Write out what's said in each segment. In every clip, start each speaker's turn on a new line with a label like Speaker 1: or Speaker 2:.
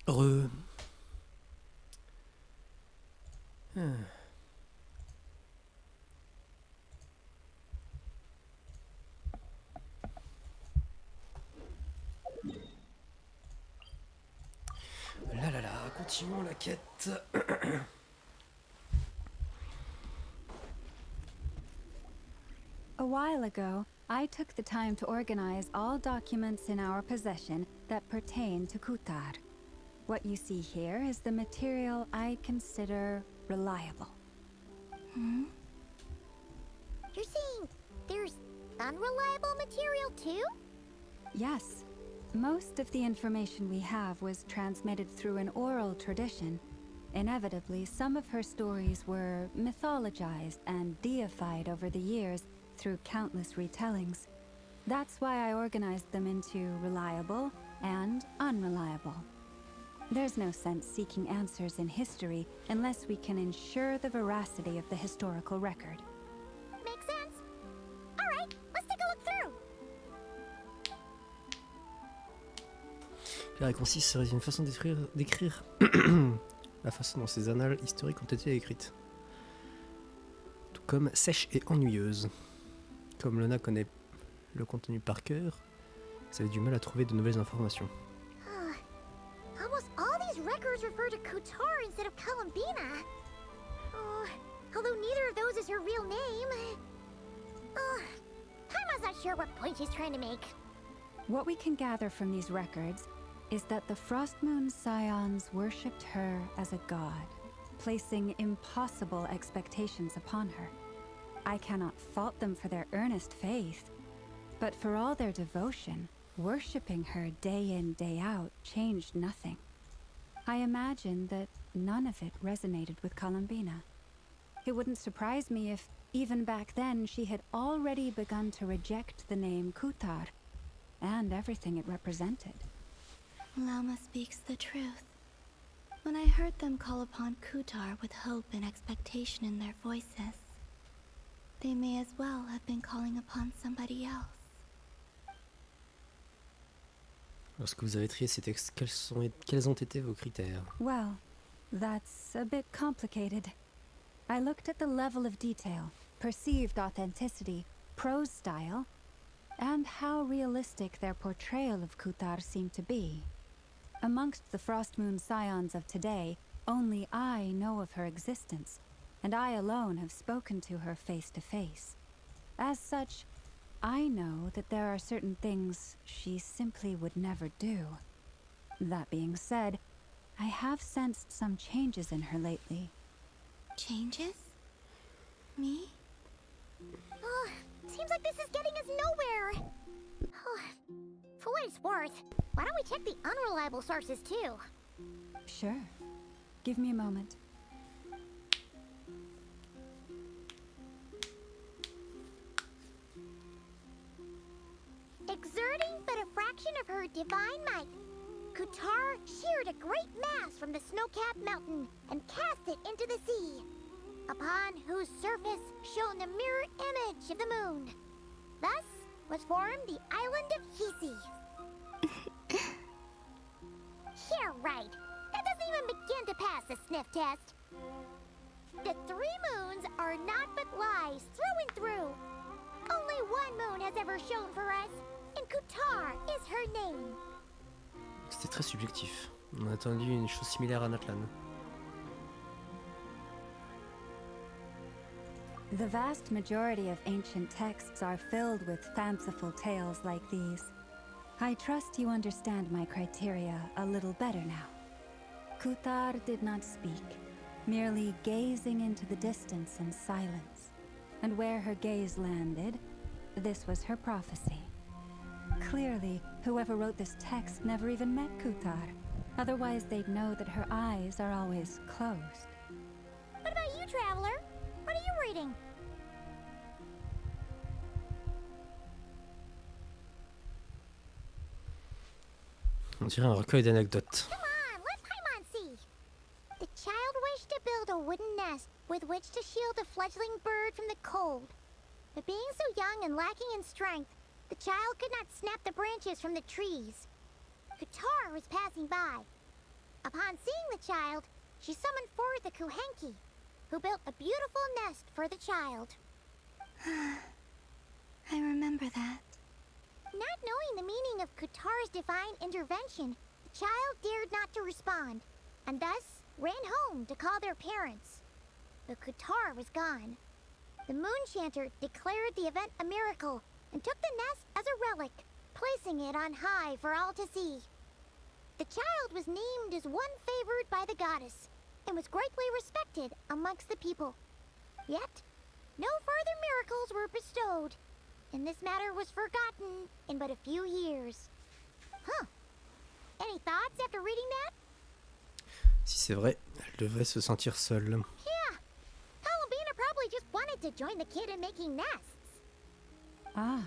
Speaker 1: Re. Hmm. Là là là, continuons la quête.
Speaker 2: A while ago, I took the time to organize all documents in our possession that pertain to Kutar. What you see here is the material I consider reliable.
Speaker 3: Hmm? You're saying there's unreliable material too?
Speaker 2: Yes. Most of the information we have was transmitted through an oral tradition. Inevitably, some of her stories were mythologized and deified over the years through countless retellings. That's why I organized them into reliable and unreliable. There's no sense seeking answers in history unless we can ensure the veracity of the historical record.
Speaker 3: Makes sense. Alright, let's take a look through.
Speaker 1: Clair et concis serait une façon d'écrire la façon dont ces annales historiques ont été écrites. Tout comme sèche et ennuyeuse. Comme Lona connaît le contenu par cœur, ça avait du mal à trouver de nouvelles informations.
Speaker 3: Almost all these records refer to Kutar instead of Columbina. Although neither of those is her real name. Paimon's not sure what point she's trying to make.
Speaker 2: What we can gather from these records is that the Frostmoon Scions worshipped her as a god, placing impossible expectations upon her. I cannot fault them for their earnest faith, but for all their devotion, worshipping her day in, day out changed nothing. I imagine that none of it resonated with Columbina. It wouldn't surprise me if, even back then, she had already begun to reject the name Kutar and everything it represented.
Speaker 4: Lama speaks the truth. When I heard them call upon Kutar with hope and expectation in their voices, they may as well have been calling upon somebody else.
Speaker 1: Lorsque vous avez trié ces textes, quels ont été vos critères?
Speaker 2: Well, that's a bit complicated. I looked at the level of detail, perceived authenticity, prose style, and how realistic their portrayal of Kutar seemed to be. Amongst the Frostmoon Scions of today, only I know of her existence, and I alone have spoken to her face to face. As such, I know that there are certain things she simply would never do. That being said, I have sensed some changes in her lately.
Speaker 4: Changes? Me?
Speaker 3: Seems like this is getting us nowhere. For what it's worth, why don't we check the unreliable sources too?
Speaker 2: Sure. Give me a moment.
Speaker 3: Exerting but a fraction of her divine might, Kutar sheared a great mass from the snow-capped mountain and cast it into the sea, upon whose surface shone the mirror image of the moon. Thus was formed the island of Hisi. Yeah, right. That doesn't even begin to pass the sniff test. The three moons are not but lies through and through. Only one moon has ever shone for us, and Kutar is her name.
Speaker 1: C'était très subjectif. On a attendu une chose similaire à Natlan.
Speaker 2: The vast majority of ancient texts are filled with fanciful tales like these. I trust you understand my criteria a little better now. Kutar did not speak, merely gazing into the distance in silence. And where her gaze landed, this was her prophecy. Clearly, whoever wrote this text never even met Kutar. Otherwise, they'd know that her eyes are always closed.
Speaker 3: What about you, Traveler? What are you reading?
Speaker 1: On dirait un recueil d'anecdotes.
Speaker 3: Come on, let Paimon see. The child wished to build a wooden nest with which to shield a fledgling bird from the cold. But being so young and lacking in strength, the child could not snap the branches from the trees. Kutar was passing by. Upon seeing the child, she summoned forth the Kuhenki, who built a beautiful nest for the child.
Speaker 4: I remember that.
Speaker 3: Not knowing the meaning of Kutar's divine intervention, the child dared not to respond, and thus ran home to call their parents. But Kutar was gone. The Moon Chanter declared the event a miracle and took the nest as a relic, placing it on high for all to see. The child was named as one favored by the goddess and was greatly respected amongst the people. Yet, no further miracles were bestowed, and this matter was forgotten in but a few years. Huh. Any thoughts after reading that?
Speaker 1: Si c'est vrai, elle devrait se sentir seule.
Speaker 3: Yeah. Columbina probably just wanted to join the kid in making nests.
Speaker 2: Ah.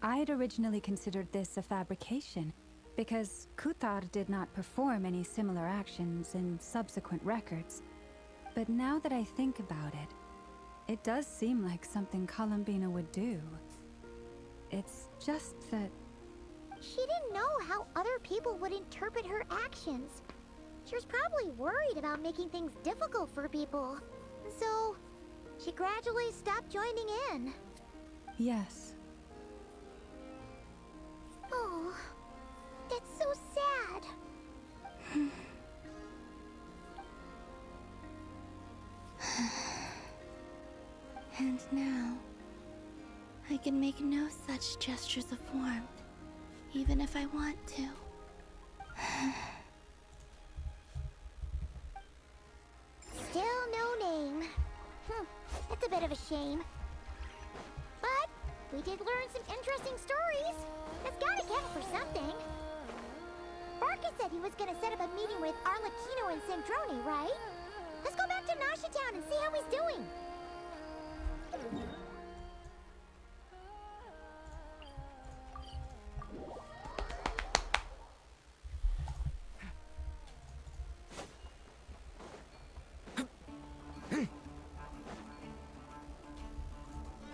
Speaker 2: I'd originally considered this a fabrication, because Kutar did not perform any similar actions in subsequent records. But now that I think about it, it does seem like something Columbina would do. It's just that...
Speaker 3: She didn't know how other people would interpret her actions. She was probably worried about making things difficult for people. So, she gradually stopped joining in.
Speaker 2: Yes.
Speaker 3: Oh, that's so sad.
Speaker 4: And now, I can make no such gestures of warmth, even if I want to.
Speaker 3: Still no name. That's a bit of a shame. But we did learn some interesting stories. That's gotta count for something. Barca said he was gonna set up a meeting with Arlecchino and Sandrone, right? Let's go back to Nasha Town and see how he's doing.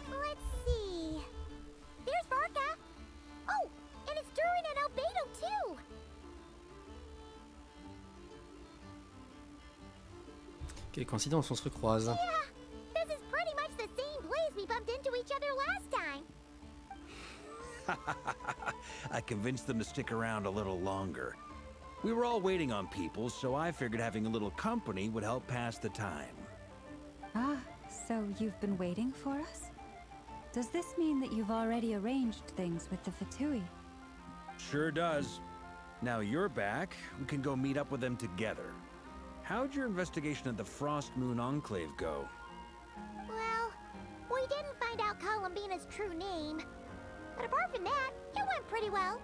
Speaker 3: Let's see. There's Barca. Oh, and it's Durin and Albedo too.
Speaker 1: Quelle coïncidence, on se recroise.
Speaker 3: Yeah, this is pretty much the same place we bumped into each other last time.
Speaker 5: I convinced them to stick around a little longer. We were all waiting on people, so I figured having a little company would help pass the time.
Speaker 2: Ah, so you've been waiting for us? Does this mean that you've already arranged things with the Fatui?
Speaker 5: Sure does. Now you're back, we can go meet up with them together. How'd your investigation at the Frost Moon Enclave go?
Speaker 3: Well, we didn't find out Columbina's true name. But apart from that, it went pretty well.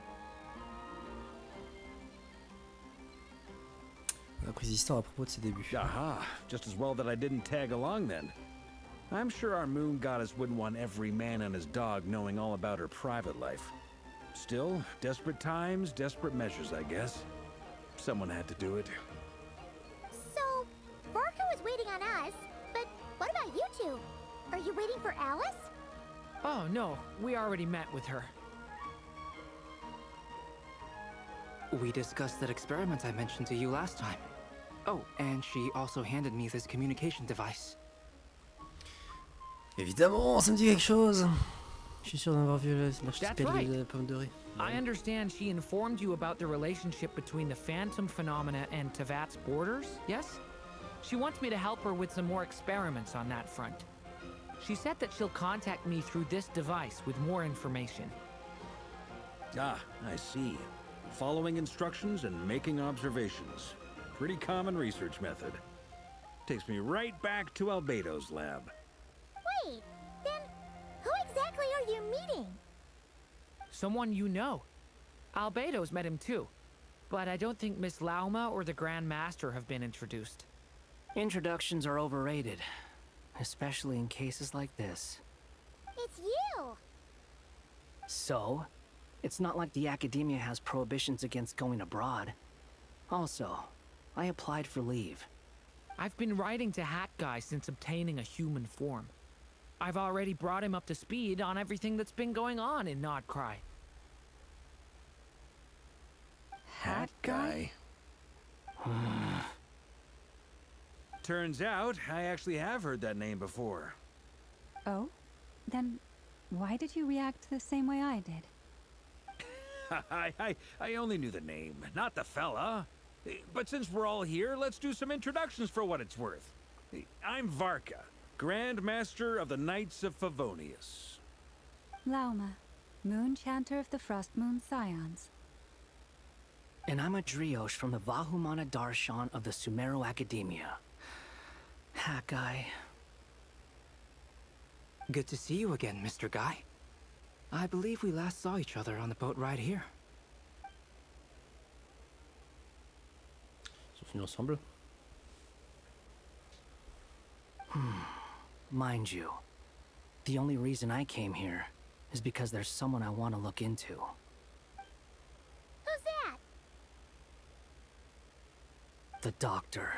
Speaker 1: On a pris histoire à propos de ses débuts.
Speaker 5: Aha, just as well that I didn't tag along then. I'm sure our moon goddess wouldn't want every man and his dog knowing all about her private life. Still, desperate times, desperate measures, I guess. Someone had to do it.
Speaker 3: So, Barca was waiting on us, but what about you two? Are you waiting for Alice?
Speaker 6: Oh, no. We already met with her.
Speaker 7: We discussed that experiment I mentioned to you last time. Oh, and she also handed me this communication device.
Speaker 1: Évidemment, ça me dit quelque chose. Je suis sûr d'avoir vu l'archipel
Speaker 6: That's right.
Speaker 1: de la pomme dorée.
Speaker 6: I understand she informed you about the relationship between the Phantom phenomena and Tevat's borders, yes? She wants me to help her with some more experiments on that front. She said that she'll contact me through this device with more information.
Speaker 5: Ah, I see. Following instructions and making observations. Pretty common research method. Takes me right back to Albedo's lab.
Speaker 3: Wait, then who exactly are you meeting?
Speaker 6: Someone you know. Albedo's met him too. But I don't think Miss Lauma or the Grand Master have been introduced.
Speaker 7: Introductions are overrated, especially in cases like this.
Speaker 3: It's you!
Speaker 7: So, it's not like the academia has prohibitions against going abroad. Also, I applied for leave.
Speaker 6: I've been writing to Hat Guy since obtaining a human form. I've already brought him up to speed on everything that's been going on in Nodcry.
Speaker 5: Hat guy? Turns out, I actually have heard that name before.
Speaker 2: Oh? Then why did you react the same way I did?
Speaker 5: I only knew the name, not the fella. But since we're all here, let's do some introductions for what it's worth. I'm Varka, Grand Master of the Knights of Favonius.
Speaker 2: Lauma, Moon Chanter of the Frost Moon Scions.
Speaker 7: And I'm a Driosh from the Vahumana Darshan of the Sumeru Academia. Hat guy.
Speaker 8: Good to see you again, Mr. Guy. I believe we last saw each other on the boat ride here.
Speaker 1: Ils sont venus ensemble.
Speaker 7: Mind you, the only reason I came here is because there's someone I want to look into.
Speaker 3: Who's that?
Speaker 7: The Doctor,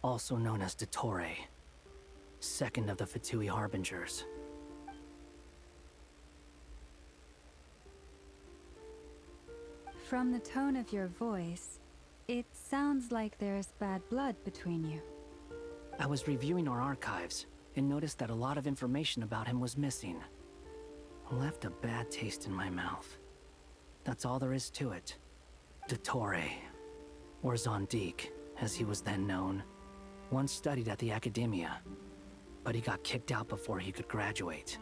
Speaker 7: also known as Dottore, second of the Fatui Harbingers.
Speaker 2: From the tone of your voice, it sounds like there's bad blood between you.
Speaker 7: I was reviewing our archives and noticed that a lot of information about him was missing. Left a bad taste in my mouth. That's all there is to it. Dottore, or Zondique, as he was then known, once studied at the Academia, but he got kicked out before he could graduate.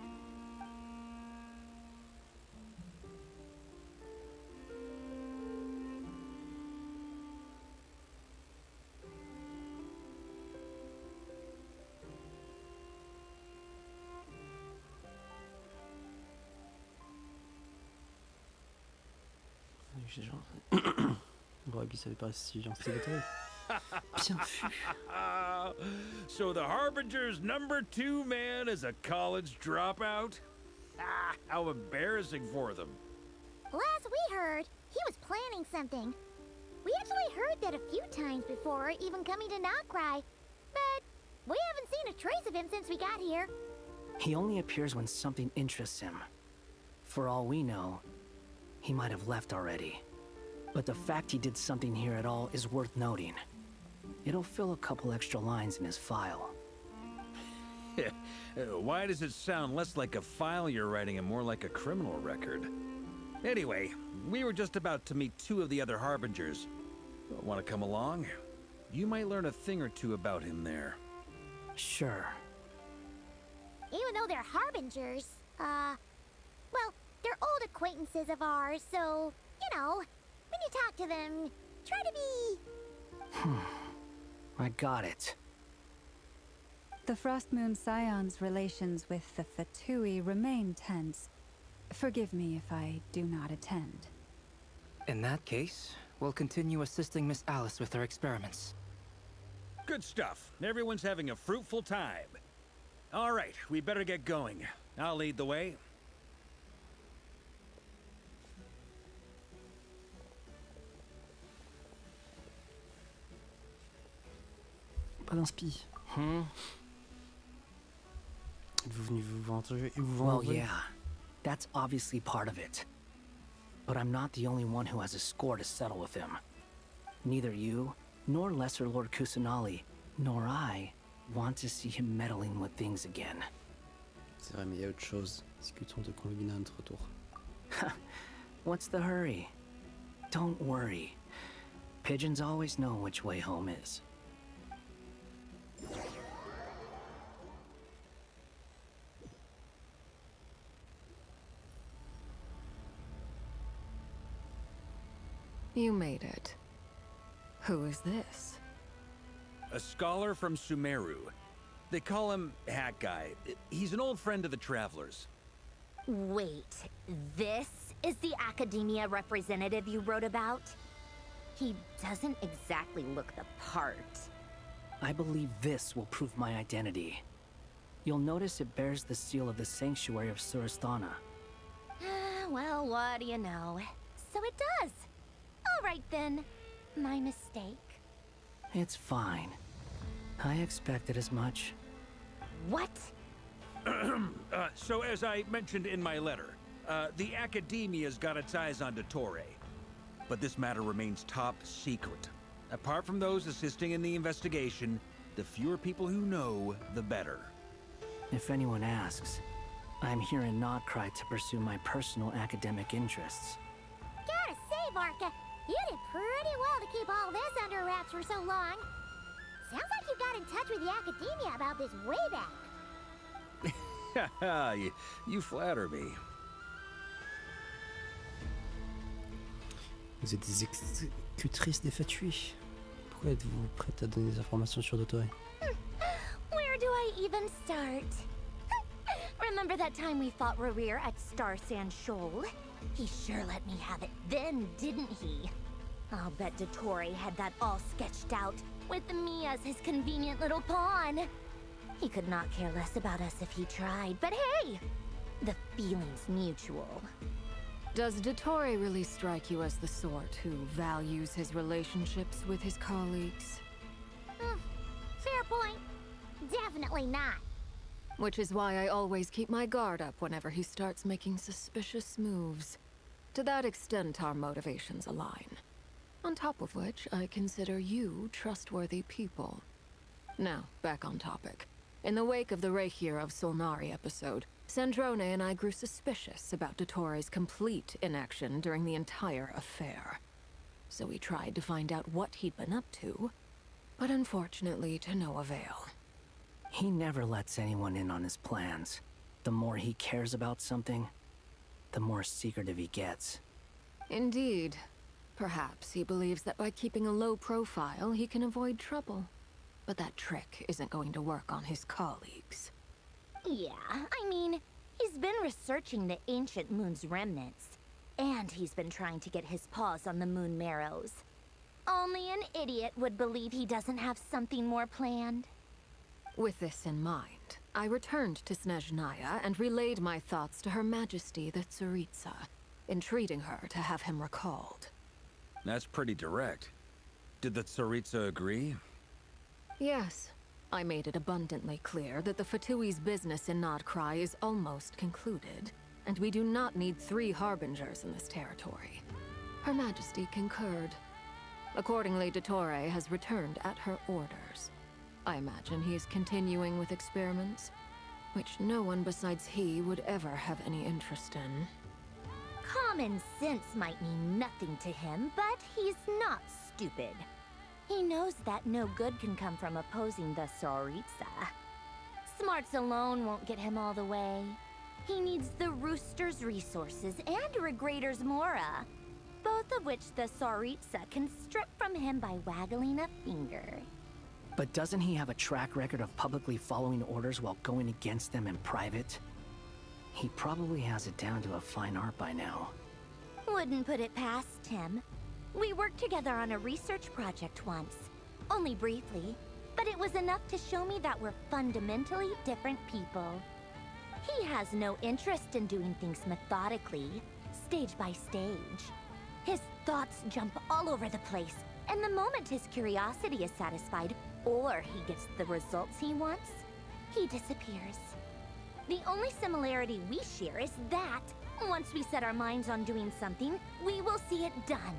Speaker 1: Bon, lui savait pas si j'en sais détaillé. Bien vu.
Speaker 5: So the Harbinger's #2 man is a college dropout? Ah, how embarrassing for them.
Speaker 3: Last we heard, he was planning something. We actually heard that a few times before, even coming to Notcry. But we haven't seen a trace of him since we got here.
Speaker 7: He only appears when something interests him. For all we know, he might have left already. But the fact he did something here at all is worth noting. It'll fill a couple extra lines in his file.
Speaker 5: Why does it sound less like a file you're writing and more like a criminal record? Anyway, we were just about to meet 2 of the other Harbingers. Want to come along? You might learn a thing or two about him there.
Speaker 7: Sure.
Speaker 3: Even though they're Harbingers, well, they're old acquaintances of ours, so, you know, when you talk to them, try to be...
Speaker 7: I got it.
Speaker 2: The Frost Moon Scion's relations with the Fatui remain tense. Forgive me if I do not attend.
Speaker 8: In that case, we'll continue assisting Miss Alice with her experiments.
Speaker 5: Good stuff. Everyone's having a fruitful time. All right, we better get going. I'll lead the way.
Speaker 1: Pas d'inspi. Êtes-vous venu vous venger et vous
Speaker 7: Well,
Speaker 1: venger?
Speaker 7: yeah. That's obviously part of it. But I'm not the only one who has a score to settle with him. Neither you, nor Lesser Lord Kusanali, nor I want to see him meddling with things again.
Speaker 1: C'est vrai, mais il y a autre chose. Discutons de conviner à notre retour.
Speaker 7: What's the hurry? Don't worry. Pigeons always know which way home is.
Speaker 9: You made it. Who is this?
Speaker 5: A scholar from Sumeru. They call him Hat Guy. He's an old friend of the Travelers.
Speaker 3: Wait, this is the Academia representative you wrote about? He doesn't exactly look the part.
Speaker 7: I believe this will prove my identity. You'll notice it bears the seal of the Sanctuary of Surasthana.
Speaker 3: Well, what do you know? So it does. All right then. My mistake.
Speaker 7: It's fine. I expected as much.
Speaker 3: What?
Speaker 5: So as I mentioned in my letter, the Academia's got its eyes on Dottore. But this matter remains top secret. Apart from those assisting in the investigation, the fewer people who know, the better.
Speaker 7: If anyone asks, I'm here in Nodcry to pursue my personal academic interests.
Speaker 3: Gotta say, Varka, you did pretty well to keep all this under wraps for so long. Sounds like you got in touch with the academia about this way back.
Speaker 5: Haha, you flatter me.
Speaker 1: Vous êtes des exécutrices défatuées. Pourquoi êtes-vous prête à donner des informations sur Dottore?
Speaker 3: Where do I even start? Remember that time we fought Rerir at Star Sand Shoal? He sure let me have it then, didn't he? I'll bet Dottore had that all sketched out, with me as his convenient little pawn. He could not care less about us if he tried, but hey! The feeling's mutual.
Speaker 9: Does Dottore really strike you as the sort who values his relationships with his colleagues?
Speaker 3: Fair point. Definitely not.
Speaker 9: Which is why I always keep my guard up whenever he starts making suspicious moves. To that extent, our motivations align. On top of which, I consider you trustworthy people. Now, back on topic. In the wake of the Reikir of Solnari episode, Sandrone and I grew suspicious about Dottore's complete inaction during the entire affair. So we tried to find out what he'd been up to, but unfortunately to no avail.
Speaker 7: He never lets anyone in on his plans. The more he cares about something, the more secretive he gets.
Speaker 9: Indeed. Perhaps he believes that by keeping a low profile, he can avoid trouble. But that trick isn't going to work on his colleagues.
Speaker 3: Yeah, I mean, he's been researching the ancient moon's remnants. And he's been trying to get his paws on the moon marrows. Only an idiot would believe he doesn't have something more planned.
Speaker 9: With this in mind, I returned to Snezhnaya and relayed my thoughts to Her Majesty the Tsaritsa, entreating her to have him recalled.
Speaker 5: That's pretty direct. Did the Tsaritsa agree?
Speaker 9: Yes. I made it abundantly clear that the Fatui's business in Nodcry is almost concluded, and we do not need 3 harbingers in this territory. Her Majesty concurred. Accordingly, Dottore has returned at her orders. I imagine he is continuing with experiments, which no one besides he would ever have any interest in.
Speaker 3: Common sense might mean nothing to him, but he's not stupid. He knows that no good can come from opposing the Tsaritsa. Smarts alone won't get him all the way. He needs the Rooster's resources and Regrator's Mora, both of which the Tsaritsa can strip from him by waggling a finger.
Speaker 7: But doesn't he have a track record of publicly following orders while going against them in private? He probably has it down to a fine art by now.
Speaker 3: Wouldn't put it past him. We worked together on a research project once. Only briefly, but it was enough to show me that we're fundamentally different people. He has no interest in doing things methodically, stage by stage. His thoughts jump all over the place, and the moment his curiosity is satisfied, or he gets the results he wants, he disappears. The only similarity we share is that, once we set our minds on doing something, we will see it done,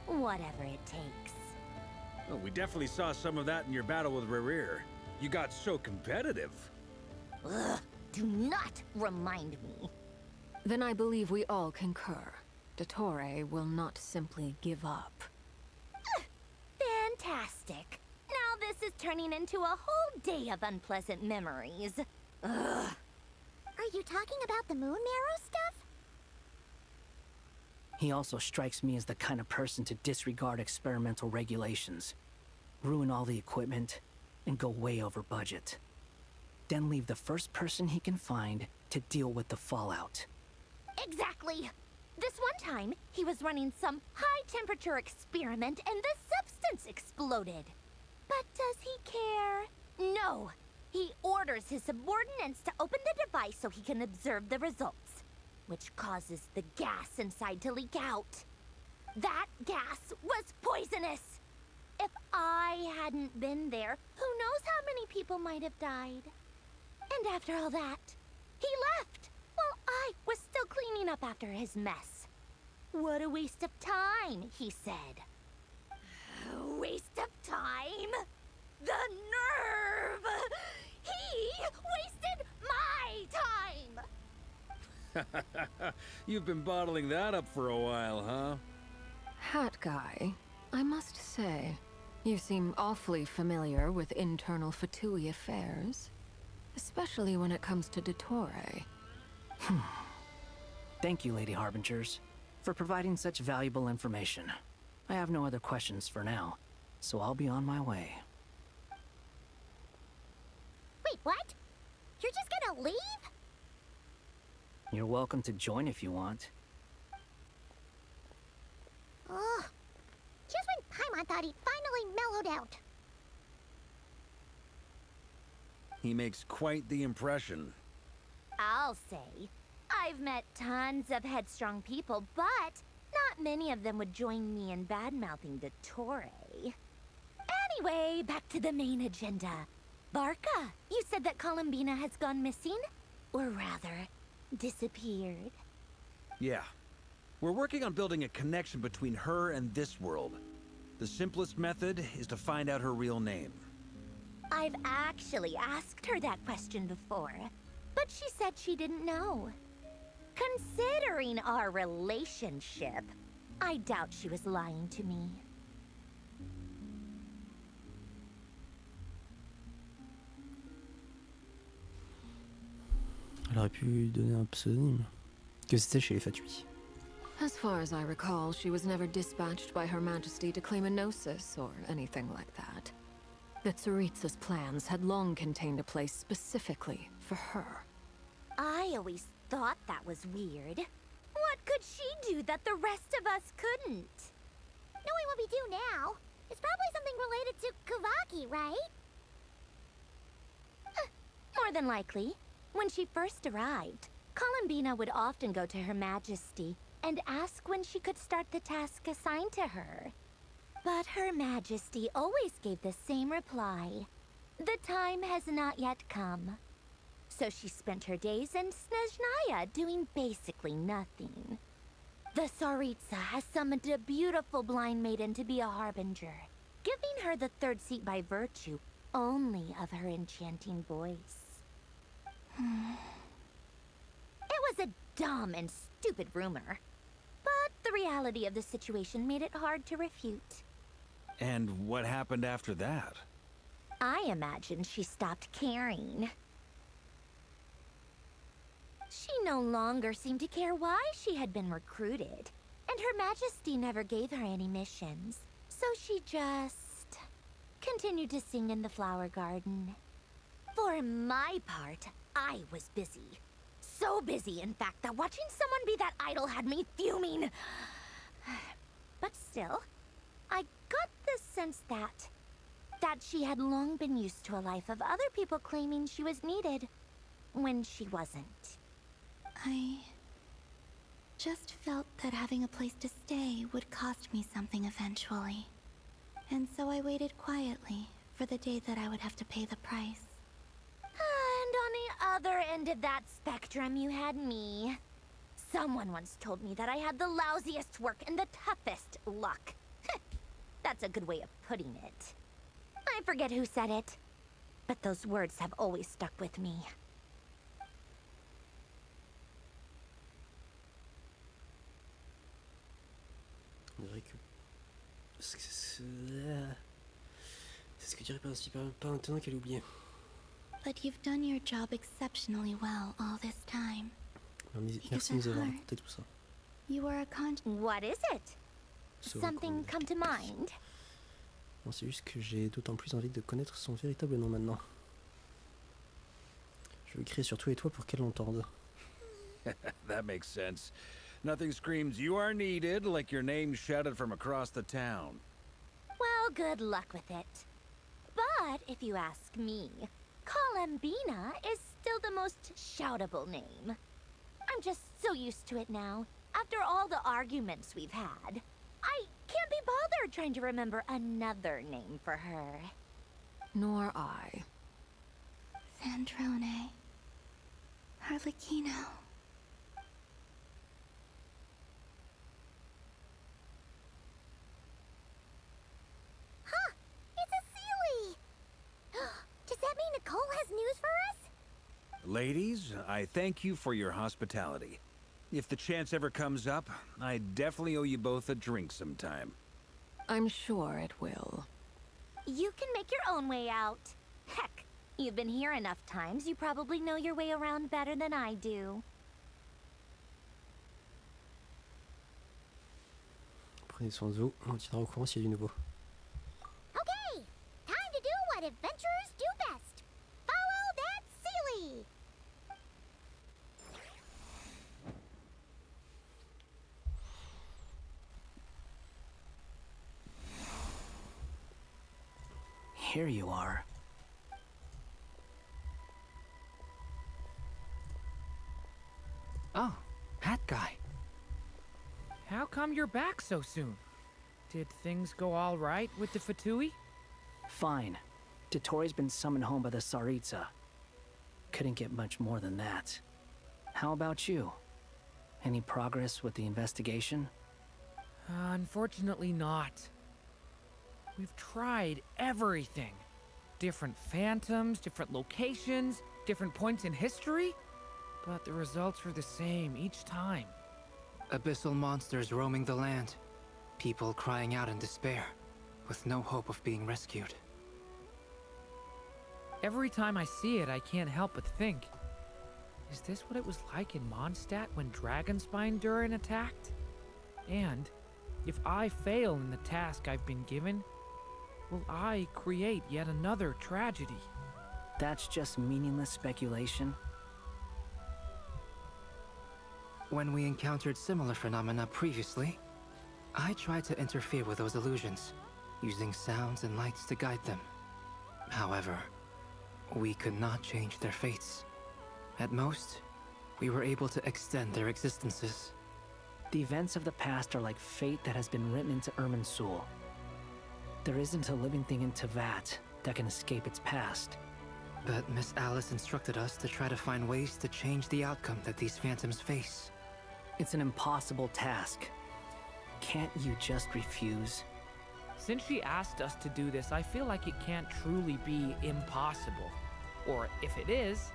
Speaker 3: whatever it takes.
Speaker 5: Well, we definitely saw some of that in your battle with Rerir. You got so competitive.
Speaker 3: Ugh, do not remind me.
Speaker 9: Then I believe we all concur. Dottore will not simply give up.
Speaker 3: Fantastic. Now this is turning into a whole day of unpleasant memories. Ugh. Are you talking about the moon marrow stuff?
Speaker 7: He also strikes me as the kind of person to disregard experimental regulations, ruin all the equipment, and go way over budget. Then leave the first person he can find to deal with the fallout.
Speaker 3: Exactly. This one time, he was running some high-temperature experiment and the substance exploded. But does he care? No. He orders his subordinates to open the device so he can observe the results, which causes the gas inside to leak out. That gas was poisonous! If I hadn't been there, who knows how many people might have died? And after all that, he left, while I was still cleaning up after his mess. What a waste of time, he said. Waste of time? The nerve! He wasted my time!
Speaker 5: You've been bottling that up for a while, huh?
Speaker 9: Hat guy, I must say, you seem awfully familiar with internal Fatui affairs. Especially when it comes to Dottore.
Speaker 7: Thank you, Lady Harbingers, for providing such valuable information. I have no other questions for now, so I'll be on my way.
Speaker 3: Wait, what? You're just gonna leave?
Speaker 7: You're welcome to join if you want.
Speaker 3: Ugh. Just when Paimon thought he'd finally mellowed out.
Speaker 5: He makes quite the impression.
Speaker 3: I'll say. I've met tons of headstrong people, but not many of them would join me in bad-mouthing Dottore. Anyway, back to the main agenda. Barca, you said that Columbina has gone missing? Or rather, disappeared.
Speaker 5: Yeah. We're working on building a connection between her and this world. The simplest method is to find out her real name.
Speaker 3: I've actually asked her that question before, but she said she didn't know. Considering our relationship, I doubt she was lying to me.
Speaker 1: Elle aurait pu donner un pseudonyme. Que c'était chez les Fatui.
Speaker 9: As far as I recall, she was never dispatched by Her Majesty to claim a gnosis or anything like that. The Tsaritsa's plans had long contained a place specifically for her.
Speaker 3: I always thought that was weird. What could she do that the rest of us couldn't? Knowing what we do now, it's probably something related to Kavaki, right? More than likely. When she first arrived, Columbina would often go to Her Majesty and ask when she could start the task assigned to her. But Her Majesty always gave the same reply. The time has not yet come. So she spent her days in Snezhnaya doing basically nothing. The Tsaritsa has summoned a beautiful blind maiden to be a harbinger, giving her the third seat by virtue only of her enchanting voice. It was a dumb and stupid rumor, but the reality of the situation made it hard to refute.
Speaker 5: And what happened after that?
Speaker 3: I imagine she stopped caring. She no longer seemed to care why she had been recruited, and Her Majesty never gave her any missions, so she just continued to sing in the flower garden. For my part, I was busy. So busy, in fact, that watching someone be that idol had me fuming. But still, I got the sense that she had long been used to a life of other people claiming she was needed when she wasn't.
Speaker 4: I just felt that having a place to stay would cost me something eventually. And so I waited quietly for the day that I would have to pay the price.
Speaker 3: And on the other end of that spectrum, you had me. Someone once told me that I had the lousiest work and the toughest luck. That's a good way of putting it. I forget who said it, but those words have always stuck with me.
Speaker 1: On dirait que. C'est ce que dirait pas étonnant qu'elle ait oublié.
Speaker 4: But you've done your job exceptionally well all this time.
Speaker 1: Merci de nous avoir raconté tout ça.
Speaker 4: You were a
Speaker 3: What is it? Something come to mind?
Speaker 1: Non, c'est juste que j'ai d'autant plus envie de connaître son véritable nom maintenant. Je vais crier sur toi et toi pour qu'elle l'entende.
Speaker 5: That makes sense. Nothing screams you are needed like your name shouted from across the town.
Speaker 3: Well, good luck with it. But if you ask me, Columbina is still the most shoutable name. I'm just so used to it now. After all the arguments we've had, I can't be bothered trying to remember another name for her.
Speaker 9: Nor I.
Speaker 4: Sandrone. Harlequino.
Speaker 5: Ladies, I thank you for your hospitality. If the chance ever comes up, I definitely owe you both a drink sometime.
Speaker 9: I'm sure it will.
Speaker 3: You can make your own way out. Heck, you've been here enough times, you probably know your way around better than I do.
Speaker 1: Prenez soin de vous, on tiendra au courant s'il y a du nouveau.
Speaker 3: Okay, time to do what adventurers do best. Follow that Sealy!
Speaker 7: Here you are.
Speaker 8: Oh, hat guy.
Speaker 6: How come you're back so soon? Did things go all right with the Fatui?
Speaker 7: Fine. Dotori's been summoned home by the Tsaritsa. Couldn't get much more than that. How about you? Any progress with the investigation?
Speaker 6: Unfortunately not. We've tried everything. Different phantoms, different locations, different points in history. But the results are the same each time.
Speaker 8: Abyssal monsters roaming the land. People crying out in despair, with no hope of being rescued.
Speaker 6: Every time I see it, I can't help but think, is this what it was like in Mondstadt when Dragonspine Durin attacked? And if I fail in the task I've been given, will I create yet another tragedy?
Speaker 7: That's just meaningless speculation.
Speaker 8: When we encountered similar phenomena previously, I tried to interfere with those illusions, using sounds and lights to guide them. However, we could not change their fates. At most, we were able to extend their existences.
Speaker 7: The events of the past are like fate that has been written into Irminsul. There isn't a living thing in Teyvat that can escape its past.
Speaker 8: But Miss Alice instructed us to try to find ways to change the outcome that these phantoms face.
Speaker 7: It's an impossible task. Can't you just refuse?
Speaker 6: Since she asked us to do this, I feel like it can't truly be impossible. Or if it is,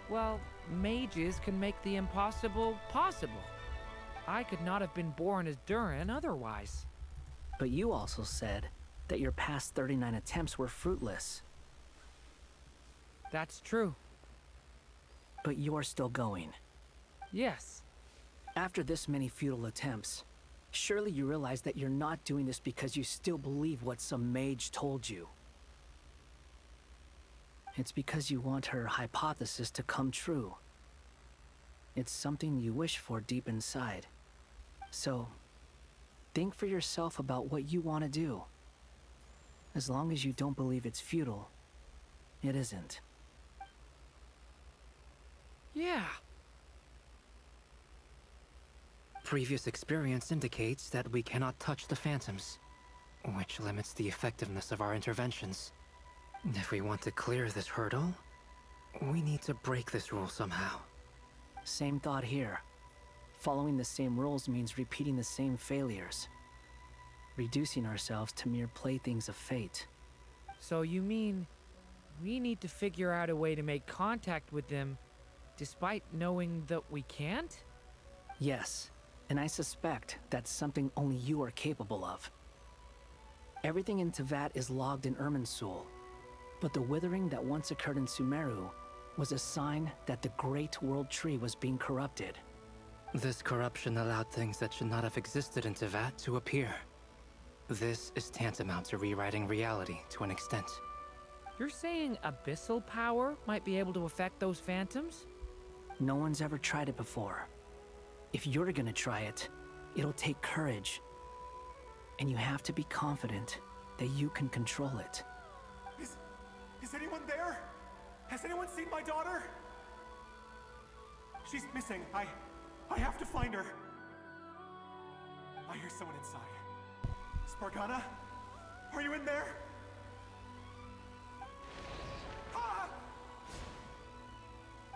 Speaker 6: well, mages can make the impossible possible. I could not have been born as Durin otherwise.
Speaker 7: But you also said that your past 39 attempts were fruitless.
Speaker 6: That's true.
Speaker 7: But you're still going.
Speaker 6: Yes.
Speaker 7: After this many futile attempts, surely you realize that you're not doing this because you still believe what some mage told you. It's because you want her hypothesis to come true. It's something you wish for deep inside. So, think for yourself about what you want to do. As long as you don't believe it's futile, it isn't.
Speaker 6: Yeah.
Speaker 8: Previous experience indicates that we cannot touch the phantoms, which limits the effectiveness of our interventions. If we want to clear this hurdle, we need to break this rule somehow.
Speaker 7: Same thought here. Following the same rules means repeating the same failures. Reducing ourselves to mere playthings of fate.
Speaker 6: So you mean we need to figure out a way to make contact with them despite knowing that we can't?
Speaker 7: Yes, and I suspect that's something only you are capable of. Everything in Teyvat is logged in Irminsul, but the withering that once occurred in Sumeru was a sign that the Great World Tree was being corrupted.
Speaker 8: This corruption allowed things that should not have existed in Teyvat to appear. This is tantamount to rewriting reality to an extent.
Speaker 6: You're saying abyssal power might be able to affect those phantoms?
Speaker 7: No one's ever tried it before. If you're gonna try it, it'll take courage. And you have to be confident that you can control it.
Speaker 10: Is anyone there? Has anyone seen my daughter? She's missing. I have to find her. I hear someone inside. Spargana? Are you in there? Ah!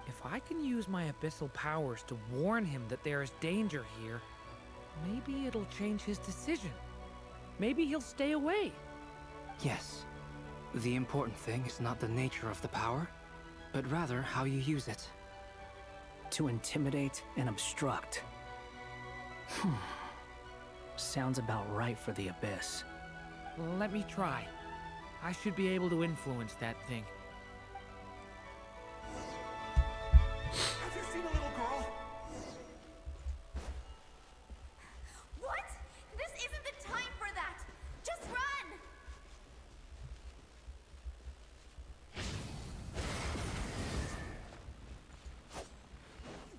Speaker 6: If I can use my abyssal powers to warn him that there is danger here, maybe it'll change his decision. Maybe he'll stay away.
Speaker 8: Yes. The important thing is not the nature of the power, but rather how you use it.
Speaker 7: To intimidate and obstruct. Sounds about right for the Abyss.
Speaker 6: Let me try. I should be able to influence that thing.
Speaker 10: Have you seen a little girl?
Speaker 3: What? This isn't the time for that! Just run!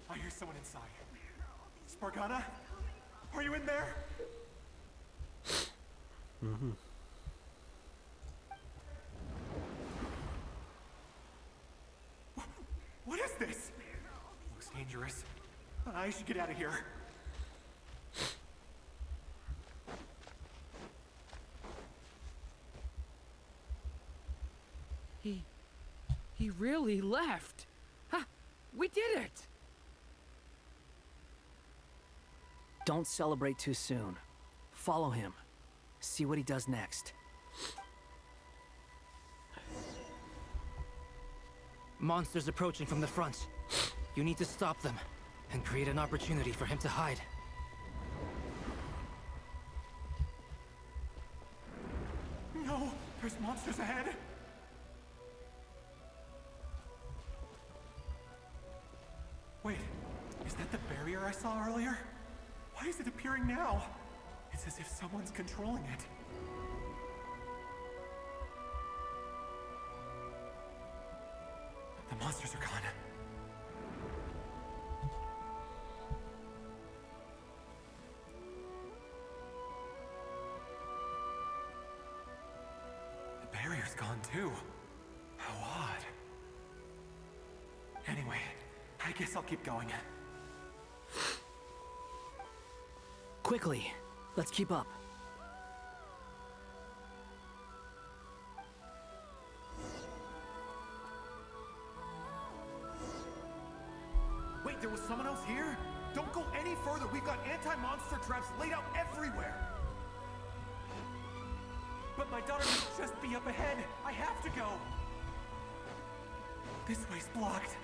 Speaker 10: I hear someone inside. Spargana? Are you in there? What is this? Looks dangerous. I should get out of here.
Speaker 6: He really left. Huh, we did it!
Speaker 7: Don't celebrate too soon. Follow him. See what he does next.
Speaker 8: Monsters approaching from the front. You need to stop them and create an opportunity for him to hide.
Speaker 10: No, there's monsters ahead. Wait, is that the barrier I saw earlier? Why is it appearing now? It's as if someone's controlling it. The monsters are gone. The barrier's gone too. How odd. Anyway, I guess I'll keep going.
Speaker 7: Quickly, let's keep up.
Speaker 10: Wait, there was someone else here? Don't go any further. We've got anti-monster traps laid out everywhere. But my daughter must just be up ahead. I have to go. This way's blocked.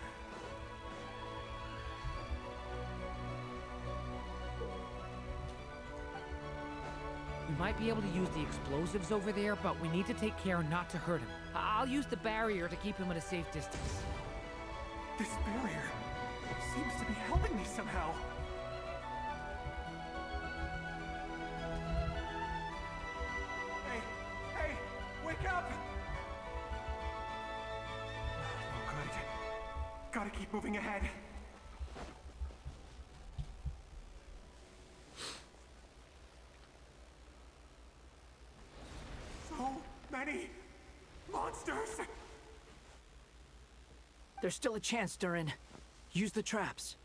Speaker 6: We might be able to use the explosives over there, but we need to take care not to hurt him. I'll use the barrier to keep him at a safe distance.
Speaker 10: This barrier seems to be helping me somehow. Hey, wake up! Oh, good. Gotta keep moving ahead. So many monsters!
Speaker 7: There's still a chance, Durin. Use the traps.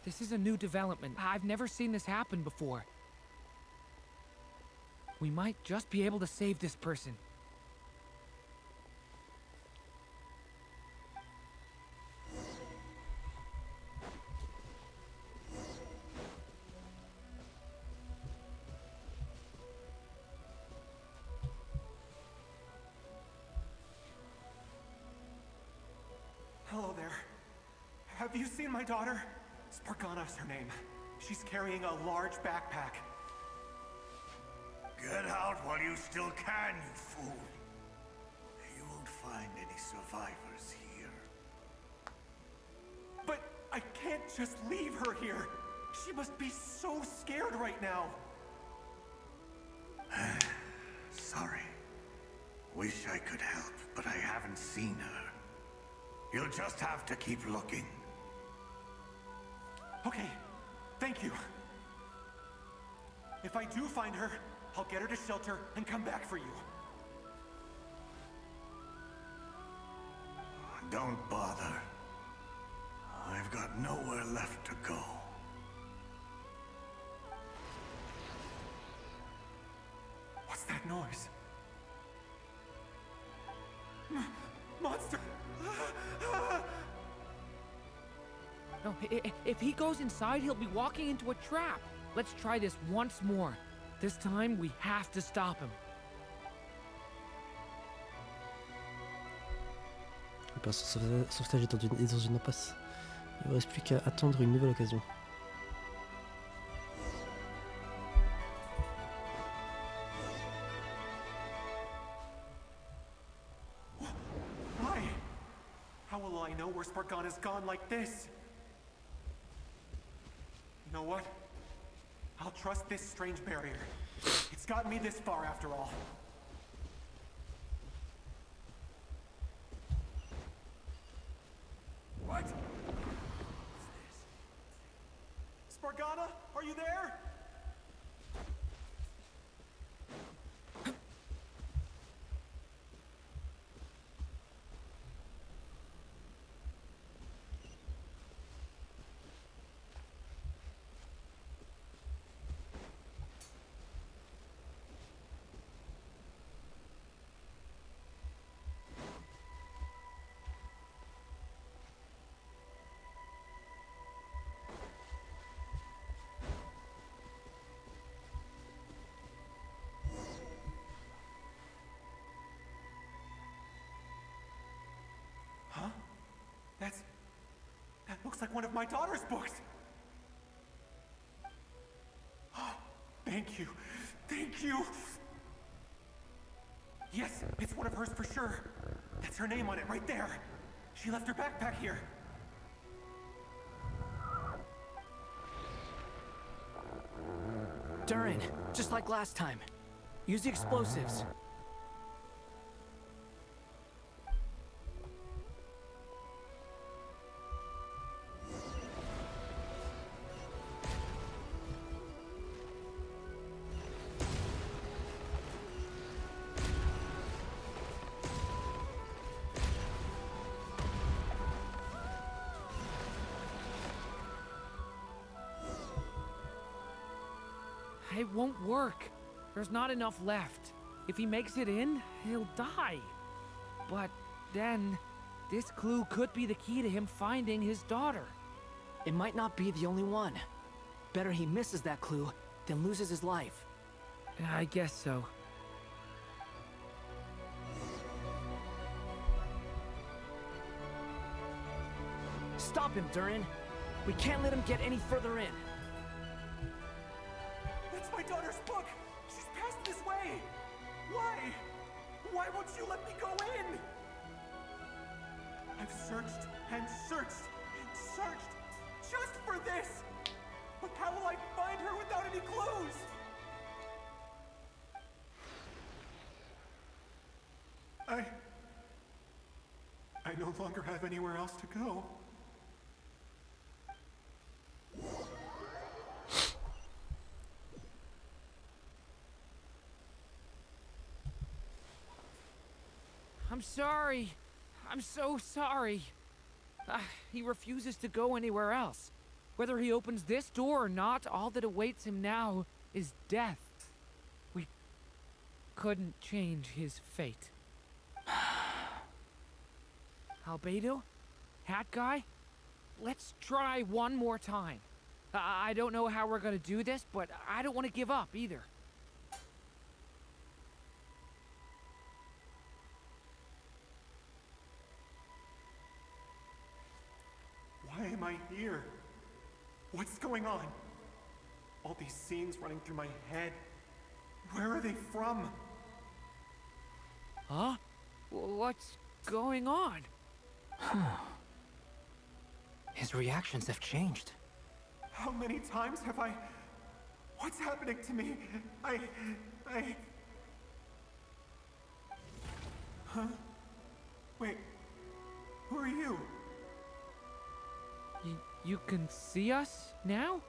Speaker 6: This is a new development. I've never seen this happen before. We might just be able to save this person.
Speaker 10: Hello there. Have you seen my daughter? Spargana's her name. She's carrying a large backpack.
Speaker 11: Get out while you still can, you fool. You won't find any survivors here.
Speaker 10: But I can't just leave her here. She must be so scared right now.
Speaker 11: Sorry. Wish I could help, but I haven't seen her. You'll just have to keep looking.
Speaker 10: Okay, thank you. If I do find her, I'll get her to shelter and come back for you.
Speaker 11: Don't bother. I've got nowhere left to go.
Speaker 10: What's that noise? Monster!
Speaker 6: No, if he goes inside, he'll be walking into a trap. Let's try this once more. This time, we have to stop him.
Speaker 1: Le sauvetage est dans une impasse. Il ne reste plus qu'à attendre une nouvelle occasion.
Speaker 10: Why? How will I know where Spargana's gone like this? You know what? I'll trust this strange barrier. It's gotten me this far after all. What? What's this? Spargana, are you there? Huh? That looks like one of my daughter's books! Thank you. Thank you! Yes, it's one of hers for sure. That's her name on it right there. She left her backpack here.
Speaker 7: Durin, just like last time. Use the explosives.
Speaker 6: It won't work. There's not enough left. If he makes it in, he'll die. But then, this clue could be the key to him finding his daughter.
Speaker 7: It might not be the only one. Better he misses that clue than loses his life.
Speaker 6: I guess so.
Speaker 7: Stop him, Durin. We can't let him get any further in.
Speaker 10: That's my daughter's book! She's passed this way! Why? Why won't you let me go in? I've searched and searched and searched just for this! But how will I find her without any clues? I no longer have anywhere else to go.
Speaker 6: I'm sorry. I'm so sorry. He refuses to go anywhere else. Whether he opens this door or not, all that awaits him now is death. We couldn't change his fate. Albedo? Hat guy? Let's try one more time. I don't know how we're gonna do this, but I don't want to give up either.
Speaker 10: Why am I here? What's going on? All these scenes running through my head. Where are they from?
Speaker 6: Huh? What's going on?
Speaker 8: His reactions have changed.
Speaker 10: How many times have I... What's happening to me? Huh? Wait. Who are you?
Speaker 6: You can see us now?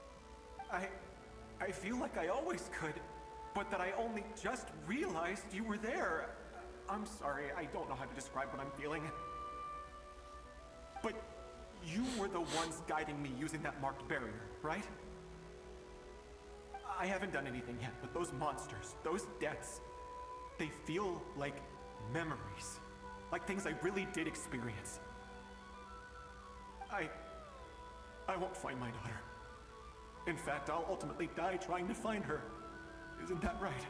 Speaker 10: I feel like I always could, but that I only just realized you were there. I'm sorry, I don't know how to describe what I'm feeling. But you were the ones guiding me using that marked barrier, right? I haven't done anything yet, but those monsters, those deaths, they feel like memories. Like things I really did experience. I won't find my daughter. In fact, I'll ultimately die trying to find her. Isn't that right?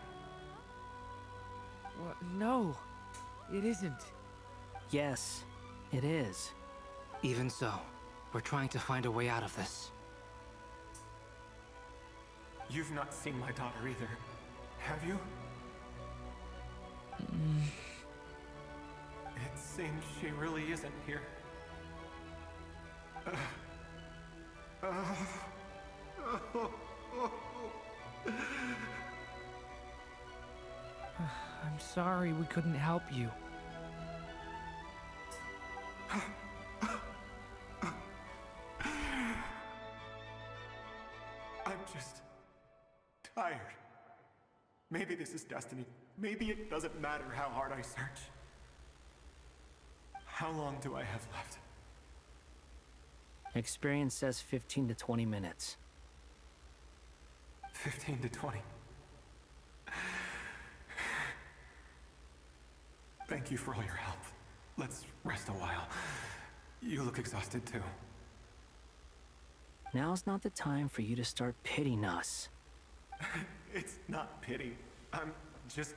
Speaker 6: Well, no, it isn't.
Speaker 7: Yes, it is.
Speaker 8: Even so, we're trying to find a way out of this.
Speaker 10: You've not seen my daughter either, have you? It seems she really isn't here.
Speaker 6: I'm sorry we couldn't help you.
Speaker 10: I'm just tired. Maybe this is destiny. Maybe it doesn't matter how hard I search. How long do I have left?
Speaker 7: Experience says 15 to 20 minutes.
Speaker 10: 15 to 20. Thank you for all your help. Let's rest a while. You look exhausted too.
Speaker 7: Now's not the time for you to start pitying us.
Speaker 10: It's not pity. I'm just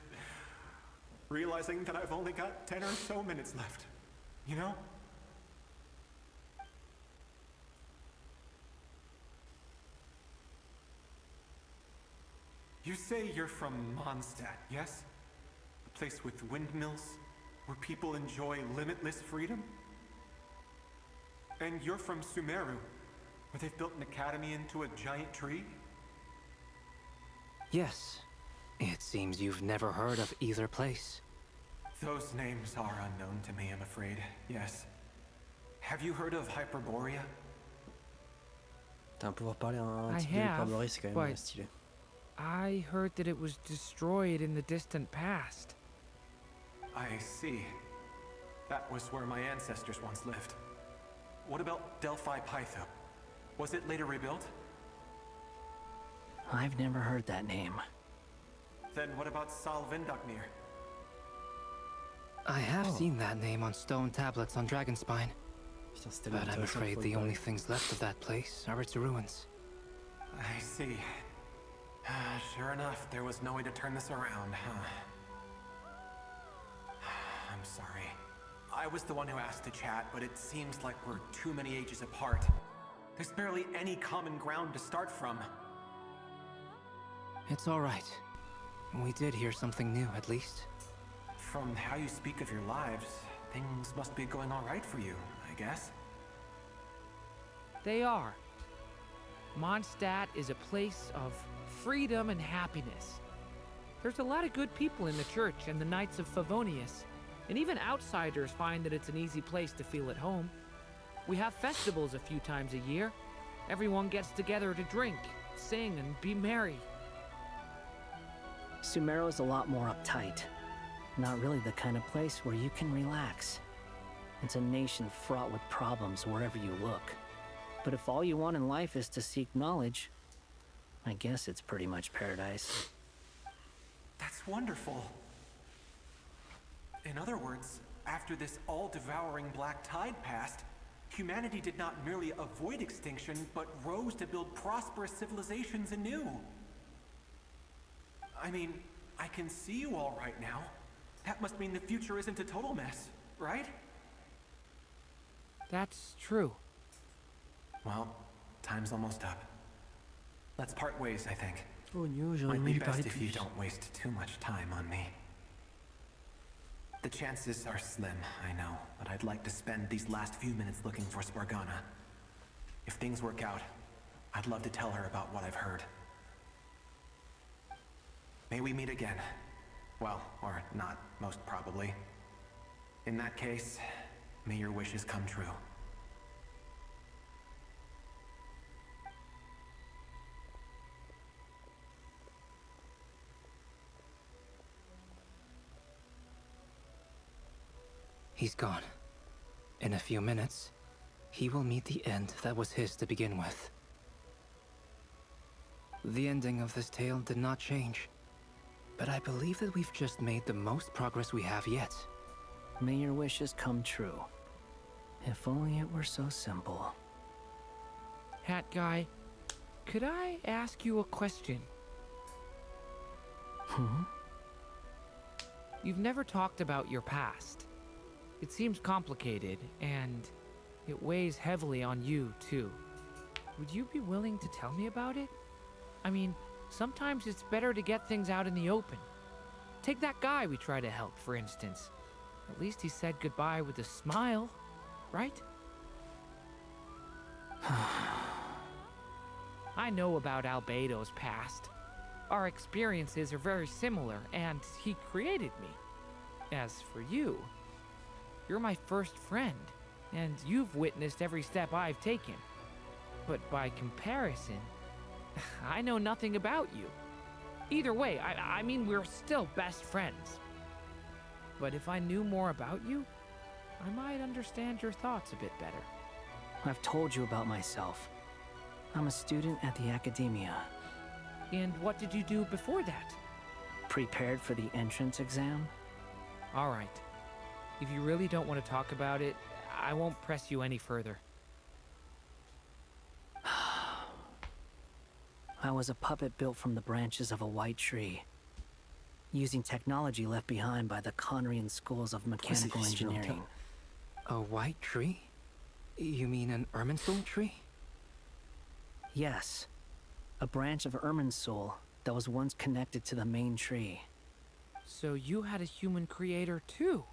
Speaker 10: realizing that I've only got 10 or so minutes left. You know? You say you're from Mondstadt, yes? A place with windmills, where people enjoy limitless freedom? And you're from Sumeru, where they've built an academy into a giant tree?
Speaker 8: Yes. It seems you've never heard of either place.
Speaker 10: Those names are unknown to me, I'm afraid, yes. Have you heard of Hyperborea?
Speaker 1: Putain, pouvoir parler un
Speaker 6: I
Speaker 1: type de
Speaker 6: have,
Speaker 1: Hyperborea, c'est quand même
Speaker 6: but-
Speaker 1: stylé.
Speaker 6: I heard that it was destroyed in the distant past.
Speaker 10: I see. That was where my ancestors once lived. What about Delphi Pytho? Was it later rebuilt?
Speaker 7: I've never heard that name.
Speaker 10: Then what about Sal Vindaknir?
Speaker 8: I have seen that name on stone tablets on Dragonspine,
Speaker 1: Putain, c'est tellement
Speaker 8: but I'm
Speaker 1: intéressant
Speaker 8: afraid
Speaker 1: pour
Speaker 8: the
Speaker 1: le
Speaker 8: only
Speaker 1: parler.
Speaker 8: things left of that place are its ruins.
Speaker 10: I see. Sure enough, there was no way to turn this around, huh? I'm sorry. I was the one who asked to chat, but it seems like we're too many ages apart. There's barely any common ground to start from.
Speaker 8: It's all right. We did hear something new, at least.
Speaker 10: From how you speak of your lives, things must be going all right for you, I guess.
Speaker 6: They are. Mondstadt is a place of freedom and happiness. There's a lot of good people in the church and the Knights of Favonius, and even outsiders find that it's an easy place to feel at home. We have festivals a few times a year. Everyone gets together to drink, sing, and be merry.
Speaker 7: Sumeru is a lot more uptight. Not really the kind of place where you can relax. It's a nation fraught with problems wherever you look. But if all you want in life is to seek knowledge, I guess it's pretty much paradise.
Speaker 10: That's wonderful. In other words, after this all-devouring black tide passed, humanity did not merely avoid extinction, but rose to build prosperous civilizations anew. I mean, I can see you all right now. That must mean the future isn't a total mess, right?
Speaker 6: That's true.
Speaker 10: Well, time's almost up. Let's part ways, I think.
Speaker 1: Oh, New, j'aurais
Speaker 10: Might
Speaker 1: aimé
Speaker 10: be
Speaker 1: lui
Speaker 10: best
Speaker 1: parler
Speaker 10: if you
Speaker 1: plus.
Speaker 10: don't waste too much time on me. The chances are slim, I know, but I'd like to spend these last few minutes looking for Spargana. If things work out, I'd love to tell her about what I've heard. May we meet again. Well, or not, most probably. In that case, may your wishes come true.
Speaker 8: He's gone. In a few minutes, he will meet the end that was his to begin with. The ending of this tale did not change, but I believe that we've just made the most progress we have yet.
Speaker 7: May your wishes come true. If only it were so simple.
Speaker 6: Hat guy, could I ask you a question? You've never talked about your past. It seems complicated, and it weighs heavily on you, too. Would you be willing to tell me about it? I mean, sometimes it's better to get things out in the open. Take that guy we try to help, for instance. At least he said goodbye with a smile, right? I know about Albedo's past. Our experiences are very similar, and he created me. As for you, you're my first friend, and you've witnessed every step I've taken. But by comparison, I know nothing about you. Either way, I mean, we're still best friends. But if I knew more about you, I might understand your thoughts a bit better.
Speaker 7: I've told you about myself. I'm a student at the academia.
Speaker 6: And what did you do before that?
Speaker 7: Prepared for the entrance exam?
Speaker 6: All right. If you really don't want to talk about it, I won't press you any further.
Speaker 7: I was a puppet built from the branches of a white tree, using technology left behind by the Conrian schools of mechanical engineering.
Speaker 8: A white tree? You mean an Irminsul tree?
Speaker 7: Yes. A branch of Irminsul that was once connected to the main tree.
Speaker 6: So you had a human creator too?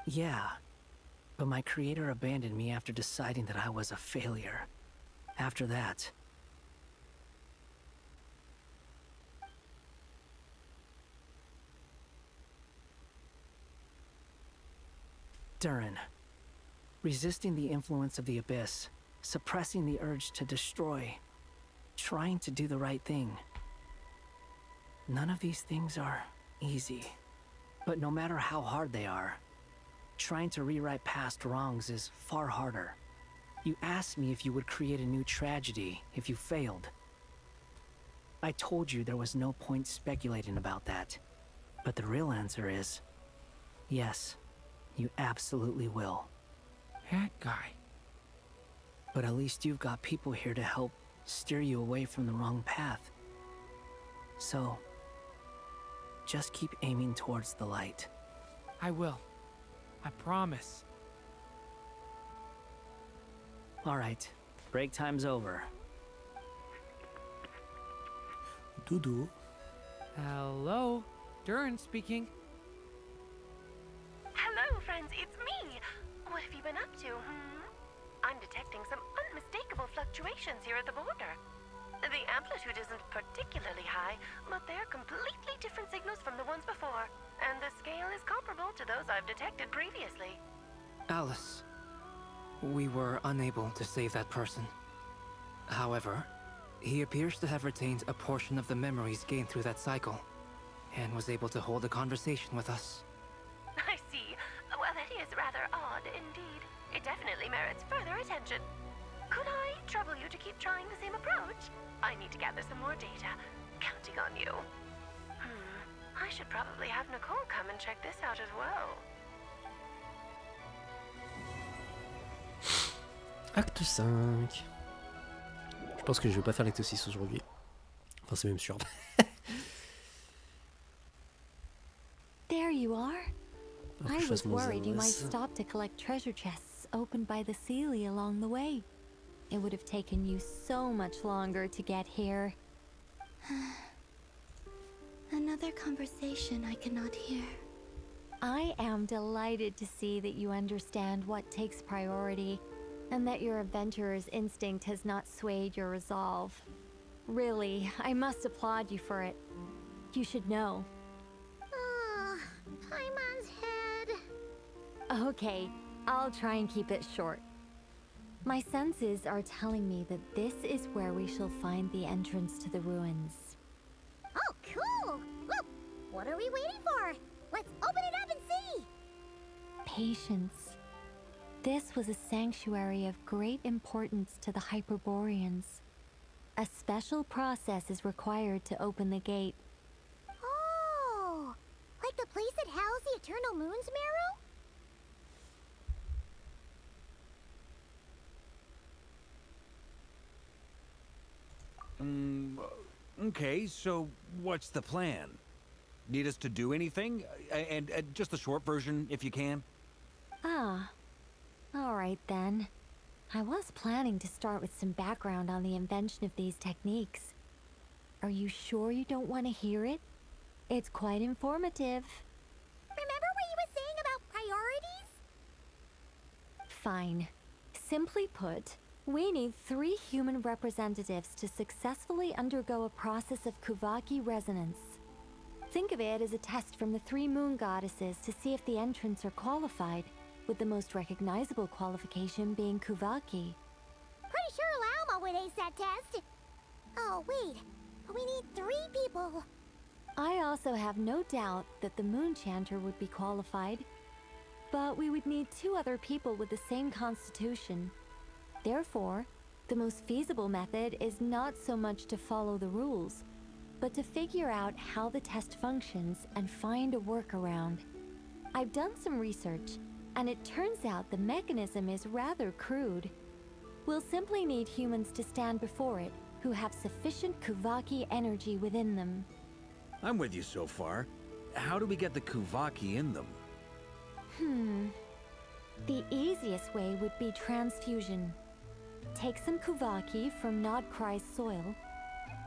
Speaker 7: Yeah. But my creator abandoned me after deciding that I was a failure. After that, Durin. Resisting the influence of the Abyss, suppressing the urge to destroy, trying to do the right thing. None of these things are easy. But no matter how hard they are, trying to rewrite past wrongs is far harder. You asked me if you would create a new tragedy if you failed. I told you there was no point speculating about that. But the real answer is, yes, you absolutely will.
Speaker 6: That guy.
Speaker 7: But at least you've got people here to help steer you away from the wrong path. So, just keep aiming towards the light.
Speaker 6: I will. I promise.
Speaker 7: All right, break time's over.
Speaker 1: Doudou.
Speaker 6: Hello, Durin speaking.
Speaker 12: Hello, friends, it's me. What have you been up to, I'm detecting some unmistakable fluctuations here at the border. The amplitude isn't particularly high, but they're completely different signals from the ones before, and the scale is comparable to those I've detected previously.
Speaker 8: Alice, we were unable to save that person. However, he appears to have retained a portion of the memories gained through that cycle, and was able to hold a conversation with us.
Speaker 12: I see. Well, that is rather odd indeed. It definitely merits further attention. Could I trouble you to keep trying the same approach? I need to gather some more data. Counting on you. I should probably have Nicole come and check this out as well.
Speaker 1: Acte 5. Je pense que je vais pas faire l'acte 6 aujourd'hui. Enfin, c'est même sûr.
Speaker 2: There you are.
Speaker 1: Alors que
Speaker 2: I
Speaker 1: je fasse
Speaker 2: was
Speaker 1: mon
Speaker 2: worried you might
Speaker 1: 0S.
Speaker 2: stop to collect treasure chests opened by the Seelie along the way. It would have taken you so much longer to get here.
Speaker 4: Another conversation I cannot hear.
Speaker 2: I am delighted to see that you understand what takes priority, and that your adventurer's instinct has not swayed your resolve. Really, I must applaud you for it. You should know.
Speaker 3: Paimon's head.
Speaker 2: Okay, I'll try and keep it short. My senses are telling me that this is where we shall find the entrance to the ruins.
Speaker 3: Oh, cool! Well, what are we waiting for? Let's open it up and see!
Speaker 2: Patience. This was a sanctuary of great importance to the Hyperboreans. A special process is required to open the gate.
Speaker 3: Oh, like the place that housed the Eternal Moon's marrow?
Speaker 5: Okay, so what's the plan? Need us to do anything? And just the short version, if you can.
Speaker 2: Ah, alright then. I was planning to start with some background on the invention of these techniques. Are you sure you don't want to hear it? It's quite informative.
Speaker 3: Remember what you were saying about priorities?
Speaker 2: Fine. Simply put, we need 3 human representatives to successfully undergo a process of Kuvaki resonance. Think of it as a test from the 3 moon goddesses to see if the entrants are qualified, with the most recognizable qualification being Kuvaki.
Speaker 3: Pretty sure Lauma would ace that test. Oh, wait. We need 3 people.
Speaker 2: I also have no doubt that the Moon Chanter would be qualified, but we would need 2 other people with the same constitution. Therefore, the most feasible method is not so much to follow the rules, but to figure out how the test functions and find a workaround. I've done some research, and it turns out the mechanism is rather crude. We'll simply need humans to stand before it who have sufficient Kuvaki energy within them.
Speaker 5: I'm with you so far. How do we get the Kuvaki in them?
Speaker 2: The easiest way would be transfusion. Take some Kuvaki from Nodkrai's soil,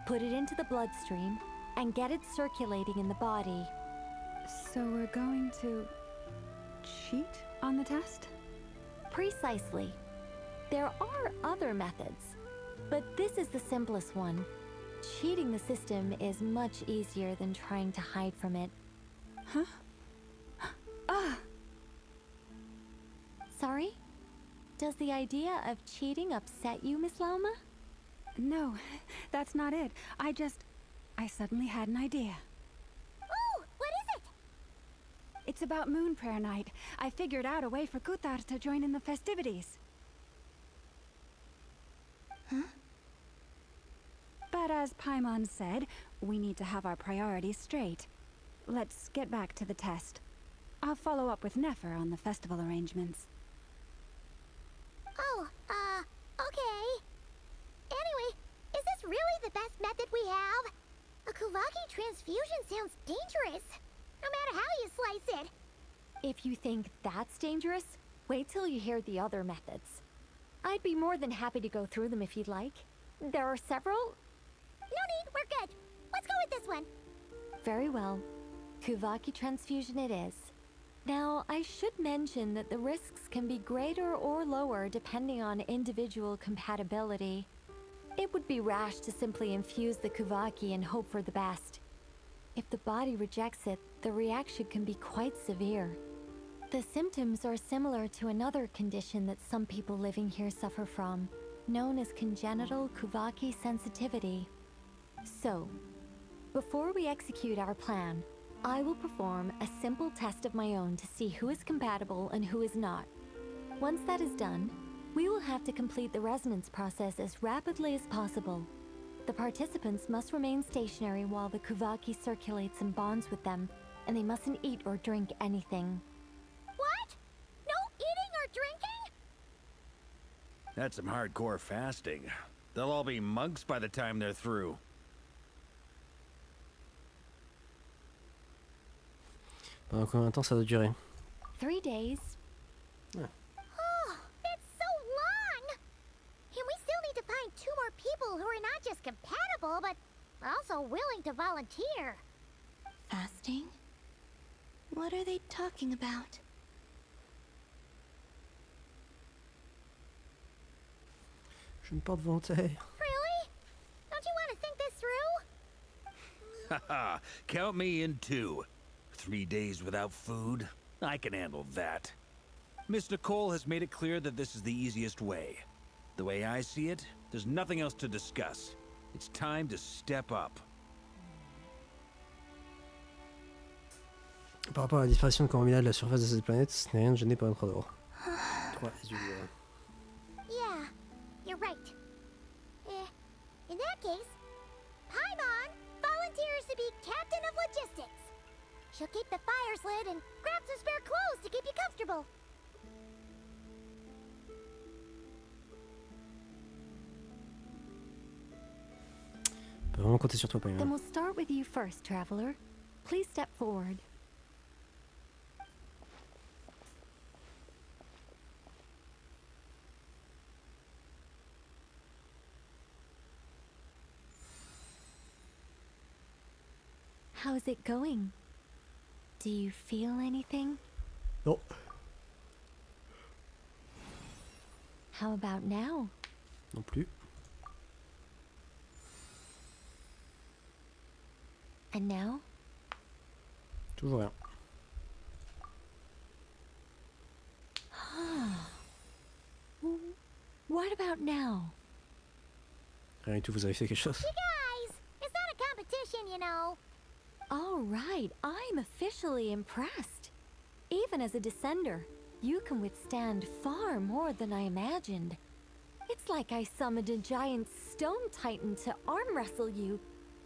Speaker 2: put it into the bloodstream, and get it circulating in the body.
Speaker 13: So we're going to cheat on the test?
Speaker 2: Precisely. There are other methods, but this is the simplest one. Cheating the system is much easier than trying to hide from it.
Speaker 13: Huh? Ah!
Speaker 2: Sorry? Does the idea of cheating upset you, Miss Lauma?
Speaker 13: No, that's not it. I suddenly had an idea.
Speaker 3: Ooh, what is it?
Speaker 13: It's about Moon Prayer Night. I figured out a way for Kutar to join in the festivities.
Speaker 4: Huh?
Speaker 13: But as Paimon said, we need to have our priorities straight. Let's get back to the test. I'll follow up with Nefer on the festival arrangements.
Speaker 3: Oh, okay. Anyway, is this really the best method we have? A Kuvaki transfusion sounds dangerous, no matter how you slice it.
Speaker 2: If you think that's dangerous, wait till you hear the other methods. I'd be more than happy to go through them if you'd like. There are several.
Speaker 3: No need, we're good. Let's go with this one.
Speaker 2: Very well. Kuvaki transfusion it is. Now, I should mention that the risks can be greater or lower depending on individual compatibility. It would be rash to simply infuse the Kuvaki and hope for the best. If the body rejects it, the reaction can be quite severe. The symptoms are similar to another condition that some people living here suffer from, known as congenital Kuvaki sensitivity. So, before we execute our plan, I will perform a simple test of my own to see who is compatible and who is not. Once that is done, we will have to complete the resonance process as rapidly as possible. The participants must remain stationary while the Kuvaki circulates and bonds with them, and they mustn't eat or drink anything.
Speaker 3: What? No eating or drinking?
Speaker 5: That's some hardcore fasting. They'll all be monks by the time they're through.
Speaker 1: Pendant combien de temps ça doit durer?
Speaker 2: 3 days.
Speaker 3: Oh, that's so long! And we still need to find 2 more people who are not just compatible, but also willing to volunteer.
Speaker 4: Fasting? What are they talking about?
Speaker 1: Je ne porte volontaire.
Speaker 3: Really? Don't you want to think this through?
Speaker 5: Haha, count me in too. 3 days without food? I can handle that. Miss Nicole has made it clear that this is the easiest way. The way I see it, there's nothing else to discuss. It's time to step up.
Speaker 1: Par rapport à la disparition de Coromina de la surface de cette planète, ce n'est rien de gêné par notre ordre. 3 Azul.
Speaker 3: Yeah, you're right. In that case, Paimon volunteers to be captain of logistics. She'll keep the fires lit and grab some spare clothes to keep you comfortable.
Speaker 1: On peut vraiment compter sur toi,
Speaker 2: Then
Speaker 1: Paimon.
Speaker 2: we'll start with you first, traveler. Please step forward. How's it going? Do you feel anything?
Speaker 1: Non.
Speaker 2: How about now?
Speaker 1: Non plus.
Speaker 2: And now?
Speaker 1: Toujours rien.
Speaker 2: What about now?
Speaker 1: Rien du tout, vous avez fait quelque chose.
Speaker 3: You guys, it's not a competition, you know.
Speaker 2: All right, I'm officially impressed. Even as a descender, you can withstand far more than I imagined. It's like I summoned a giant stone titan to arm wrestle you,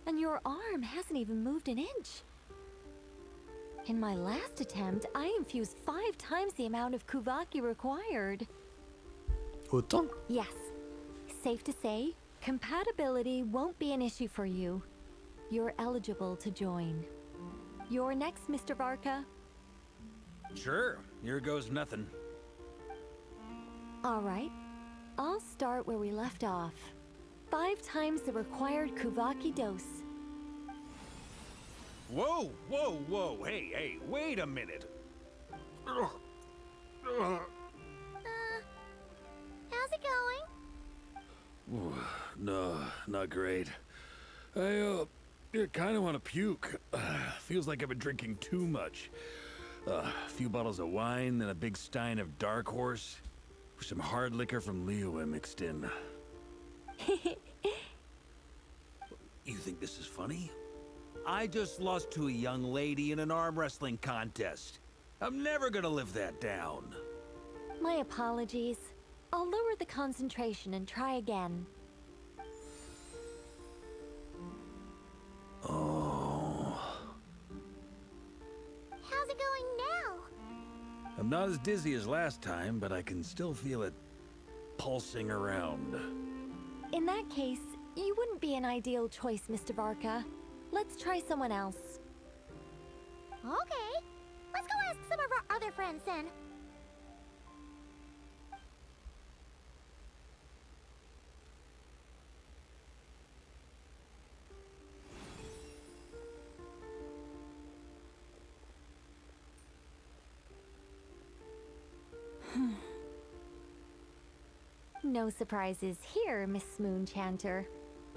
Speaker 2: and your arm hasn't even moved an inch. In my last attempt, I infused 5 times the amount of Kuvaki required.
Speaker 1: Autant?
Speaker 2: Yes. Safe to say, compatibility won't be an issue for you. You're eligible to join. You're next, Mr. Varka.
Speaker 5: Sure, here goes nothing.
Speaker 2: All right. I'll start where we left off. 5 times the required Kuvaki dose.
Speaker 5: Whoa, whoa, whoa, hey, wait a minute.
Speaker 3: How's it going?
Speaker 5: No, not great. I kind of want to puke. Feels like I've been drinking too much. A few bottles of wine, then a big stein of Dark Horse. Some hard liquor from Liyue mixed in. You think this is funny? I just lost to a young lady in an arm wrestling contest. I'm never gonna live that down.
Speaker 2: My apologies. I'll lower the concentration and try again.
Speaker 5: Oh.
Speaker 3: How's it going now?
Speaker 5: I'm not as dizzy as last time, but I can still feel it pulsing around.
Speaker 2: In that case, you wouldn't be an ideal choice, Mr. Varka. Let's try someone else.
Speaker 3: Okay. Let's go ask some of our other friends then.
Speaker 2: No surprises here, Miss Moonchanter.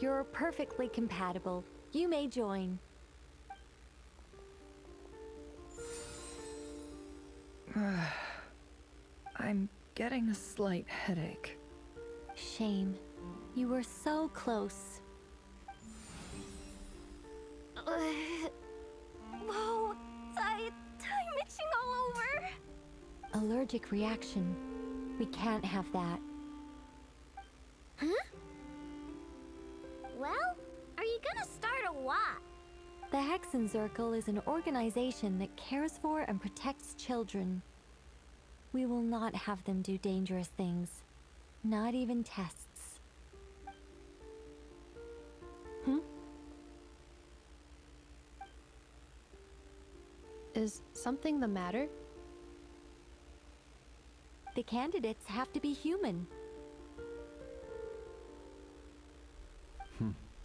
Speaker 2: You're perfectly compatible. You may join.
Speaker 14: I'm getting a slight headache.
Speaker 2: Shame. You were so close.
Speaker 3: Whoa, I'm itching all over.
Speaker 2: Allergic reaction. We can't have that.
Speaker 3: Huh? Well, are you gonna start a what?
Speaker 2: The Hexenzirkel is an organization that cares for and protects children. We will not have them do dangerous things. Not even tests.
Speaker 15: Is something the matter?
Speaker 2: The candidates have to be human.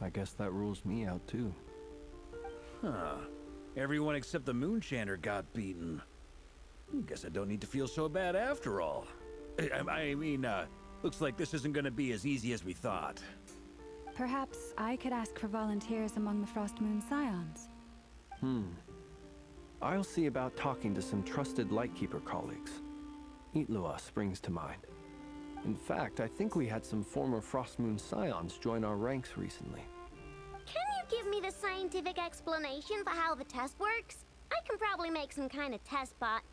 Speaker 16: I guess that rules me out too.
Speaker 5: Huh. Everyone except the Moonchanter got beaten. Guess I don't need to feel so bad after all. I mean, looks like this isn't gonna be as easy as we thought.
Speaker 13: Perhaps I could ask for volunteers among the Frost Moon Scions.
Speaker 16: I'll see about talking to some trusted Lightkeeper colleagues. Itlua springs to mind. In fact, I think we had some former Frost Moon Scions join our ranks recently.
Speaker 3: Can you give me the scientific explanation for how the test works? I can probably make some kind of test bot.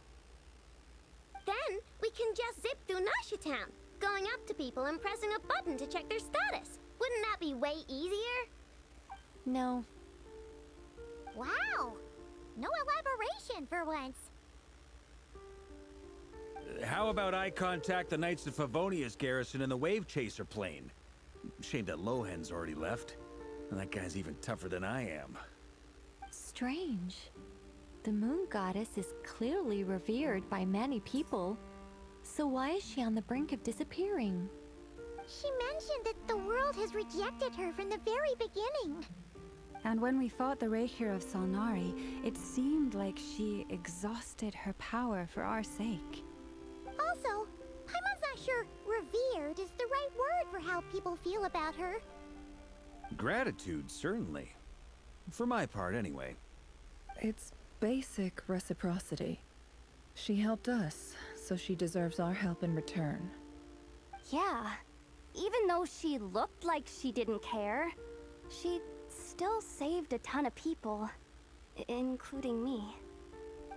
Speaker 3: Then we can just zip through Nasha Town, going up to people and pressing a button to check their status. Wouldn't that be way easier?
Speaker 4: No.
Speaker 3: Wow! No elaboration for once.
Speaker 5: How about I contact the Knights of Favonia's garrison in the Wave Chaser plane? Shame that Lohan's already left. And that guy's even tougher than I am.
Speaker 17: Strange. The moon goddess is clearly revered by many people. So why is she on the brink of disappearing?
Speaker 3: She mentioned that the world has rejected her from the very beginning.
Speaker 13: And when we fought the Rakhir of Salnari, it seemed like she exhausted her power for our sake.
Speaker 3: Also, Paimon's not sure revered is the right word for how people feel about her.
Speaker 5: Gratitude, certainly. For my part, anyway.
Speaker 14: It's basic reciprocity. She helped us, so she deserves our help in return.
Speaker 18: Yeah. Even though she looked like she didn't care, she still saved a ton of people, including me.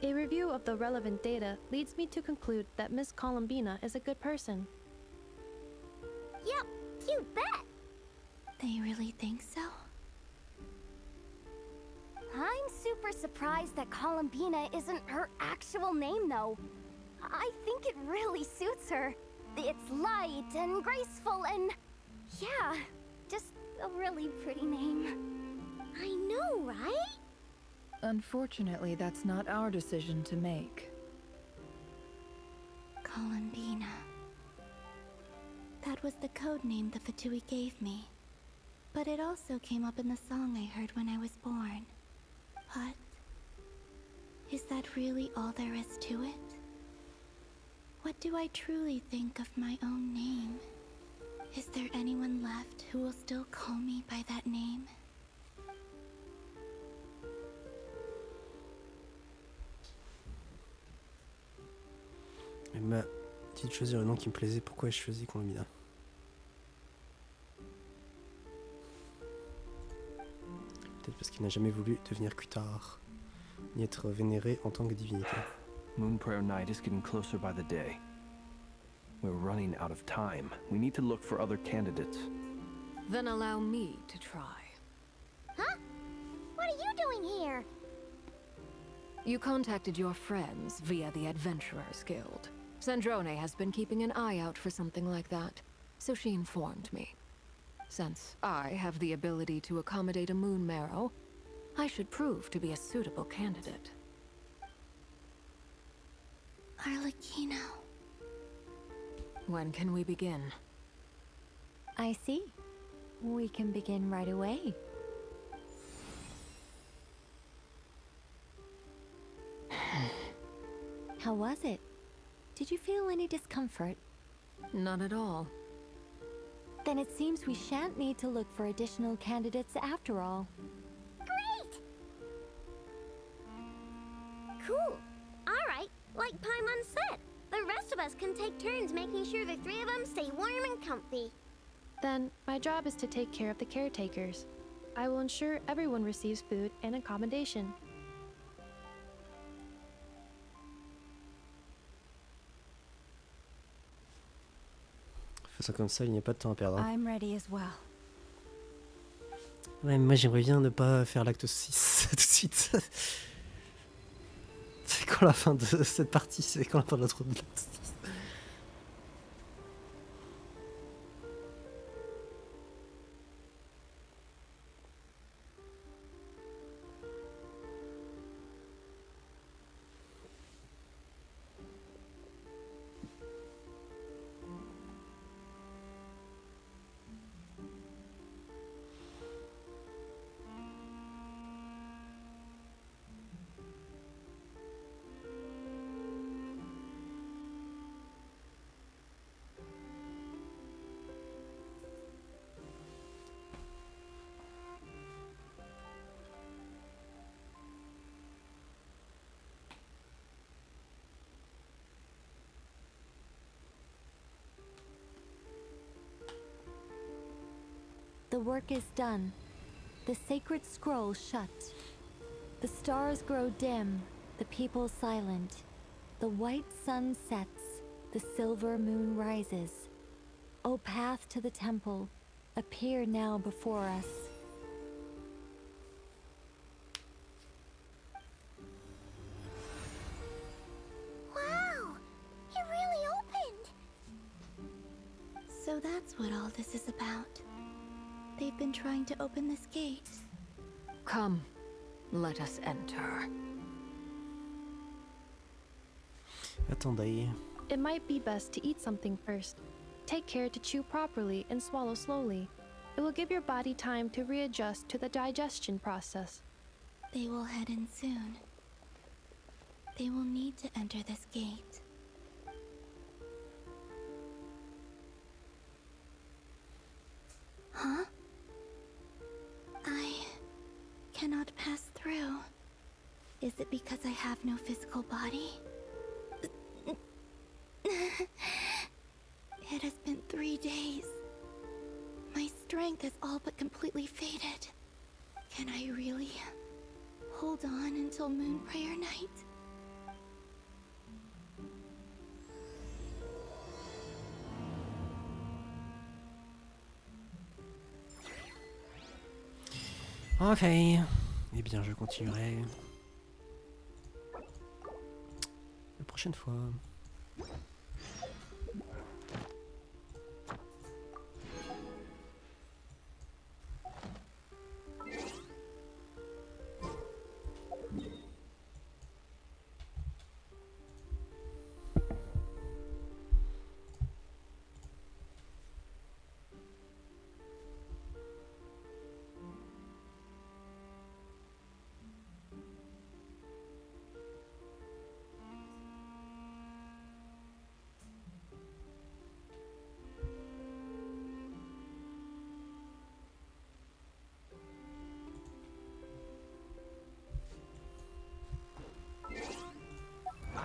Speaker 15: A review of the relevant data leads me to conclude that Miss Columbina is a good person.
Speaker 3: Yep, you bet!
Speaker 4: They really think so?
Speaker 18: I'm super surprised that Columbina isn't her actual name, though. I think it really suits her. It's light and graceful and... yeah, just a really pretty name.
Speaker 3: I know, right?
Speaker 14: Unfortunately, that's not our decision to make.
Speaker 4: Columbina. That was the code name the Fatui gave me. But it also came up in the song I heard when I was born. But... is that really all there is to it? What do I truly think of my own name? Is there anyone left who will still call me by that name?
Speaker 1: Elle m'a dit de choisir le nom qui me plaisait. Pourquoi ai-je choisi Columbina? Peut-être parce qu'il n'a jamais voulu devenir Kutar, ni être vénéré en tant que divinité.
Speaker 16: Moon Prayer Night is getting closer by the day. We're running out of time. We need to look for other candidates.
Speaker 9: Then allow me to try.
Speaker 3: Huh? What are you doing here?
Speaker 9: You contacted your friends via the Adventurers Guild. Sandrone has been keeping an eye out for something like that, so she informed me. Since I have the ability to accommodate a moon marrow, I should prove to be a suitable candidate.
Speaker 4: Arlecchino.
Speaker 9: When can we begin?
Speaker 17: I see. We can begin right away. How was it? Did you feel any discomfort?
Speaker 9: Not at all.
Speaker 17: Then it seems we shan't need to look for additional candidates after all.
Speaker 3: Great! Cool. Alright, like Paimon said, the rest of us can take turns making sure the three of them stay warm and comfy.
Speaker 15: Then, my job is to take care of the caretakers. I will ensure everyone receives food and accommodation.
Speaker 1: Fais ça comme ça, il n'y a pas de temps à perdre. Hein.
Speaker 13: I'm ready as well.
Speaker 1: Ouais, moi j'aimerais bien ne pas faire l'acte 6 tout de suite. C'est quand la fin de cette partie? C'est quand la fin de l'autre de l'acte 6?
Speaker 17: The work is done. The sacred scroll shut. The stars grow dim, the people silent. The white sun sets, the silver moon rises. O path to the temple, appear now before us.
Speaker 18: Wow! It really opened!
Speaker 4: So that's what all this is about. They've been trying to open this gate.
Speaker 9: Come, let us enter.
Speaker 1: Attendez.
Speaker 15: It might be best to eat something first. Take care to chew properly and swallow slowly. It will give your body time to readjust to the digestion process.
Speaker 4: They will head in soon. They will need to enter this gate. Huh? I cannot pass through. Is it because I have no physical body? It has been 3 days. My strength has all but completely faded. Can I really hold on until Moon Prayer Night?
Speaker 1: Ok. Eh bien, je continuerai la prochaine fois.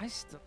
Speaker 6: I still...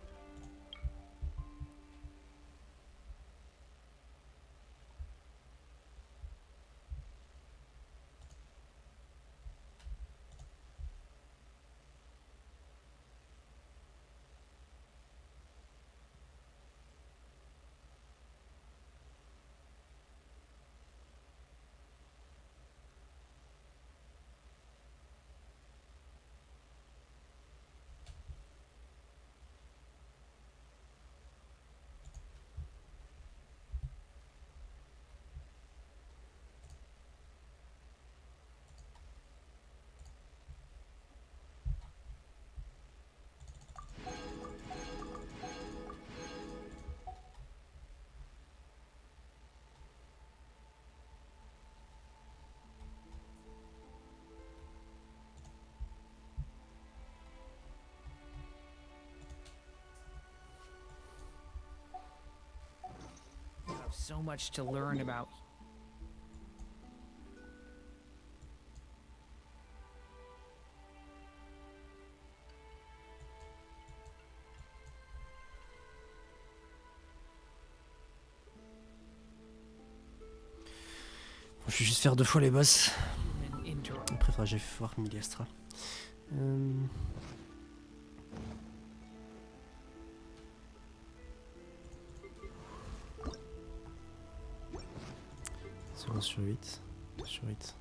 Speaker 6: You have so much to learn about.
Speaker 1: Je vais juste faire 2 fois les boss. Après, faudra que j'aille voir Miliastra. 0 sur 8. 2 sur 8.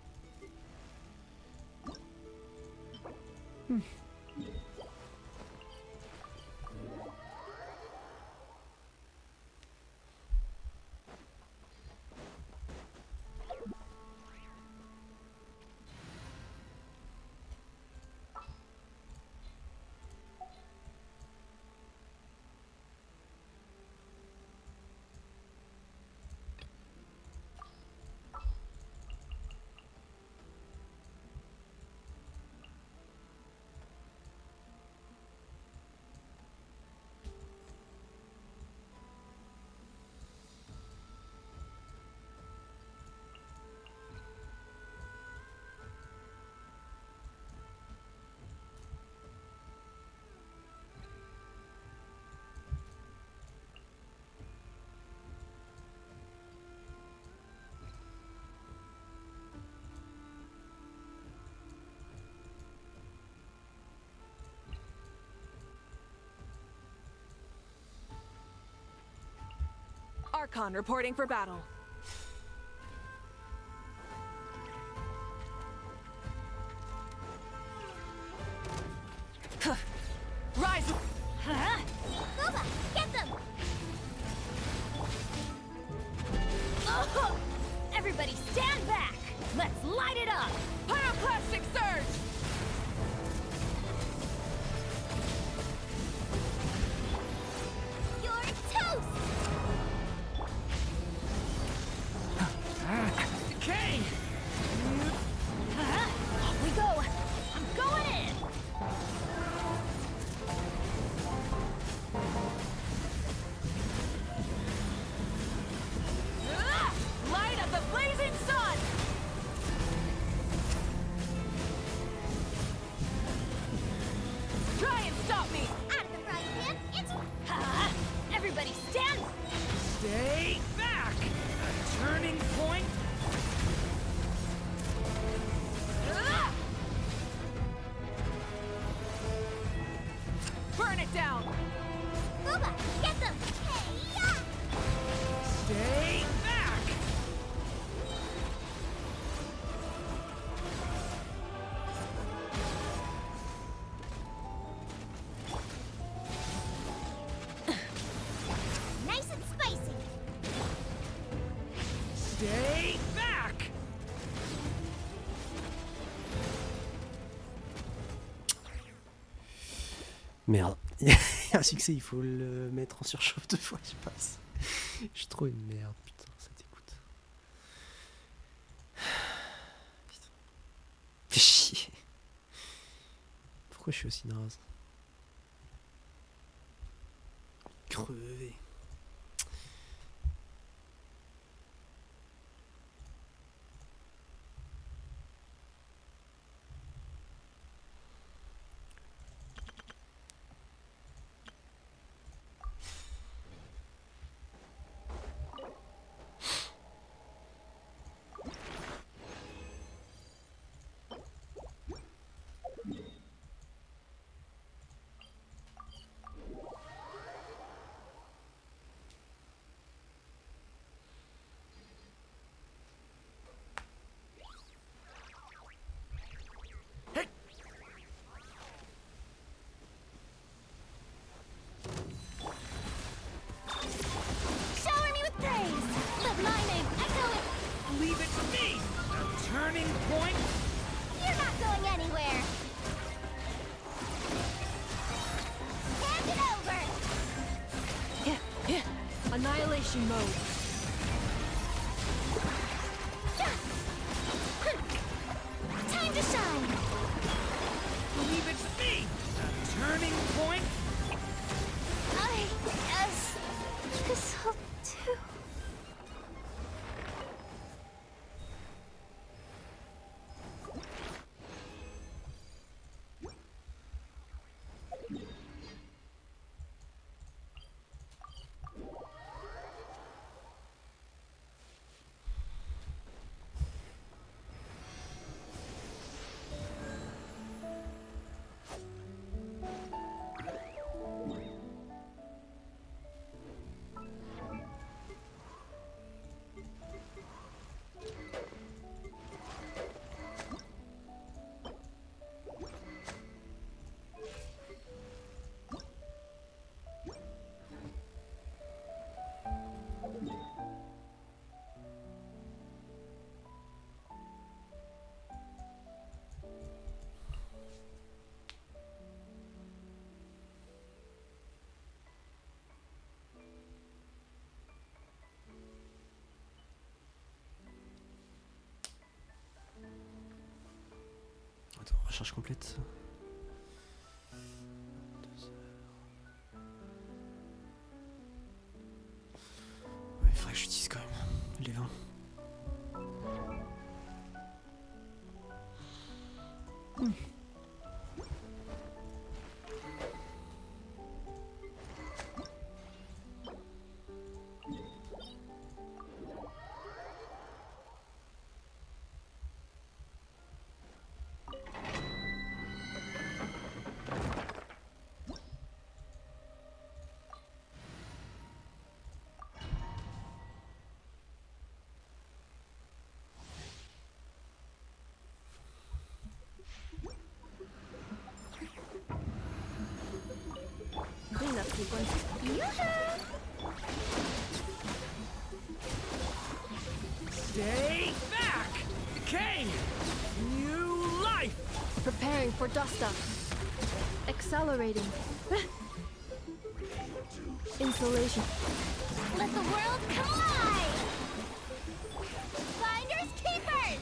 Speaker 19: Archon reporting for battle. Rise!
Speaker 18: Huh? Booba, get them! Oh, everybody stand back! Let's light it up!
Speaker 19: Pyroclastic surge!
Speaker 18: You're toast!
Speaker 19: Decay!
Speaker 18: Off we go! I'm going in!
Speaker 19: Light of the blazing sun! Try and stop me!
Speaker 18: Out of the frying pan, it's... Ha! Everybody stand...
Speaker 19: Stay back! A turning point? Burn it down!
Speaker 18: Booba, get them! Hey-ya!
Speaker 19: Stay back!
Speaker 18: Nice and spicy!
Speaker 19: Stay back!
Speaker 1: Merde. Il y a un succès, il faut le mettre en surchauffe 2 fois, je passe. Je suis trop une merde, putain, ça t'écoute. Putain. Fais chier. Pourquoi je suis aussi naze? Crevé.
Speaker 18: Shower me with praise! Let my name echo it!
Speaker 19: Leave it to me! A turning point?
Speaker 18: You're not going anywhere! Hand it over!
Speaker 15: Annihilation mode.
Speaker 18: Time to shine!
Speaker 19: Leave it to me! A turning point?
Speaker 18: I guess you so too.
Speaker 1: Attends, recherche complète. 2 heures. Ouais, il faudrait que j'utilise quand même les 20.
Speaker 12: sequence.
Speaker 19: Stay back! Decay! New life!
Speaker 15: Preparing for dust up. Accelerating. Insulation.
Speaker 18: Let the world collide! Finders keepers!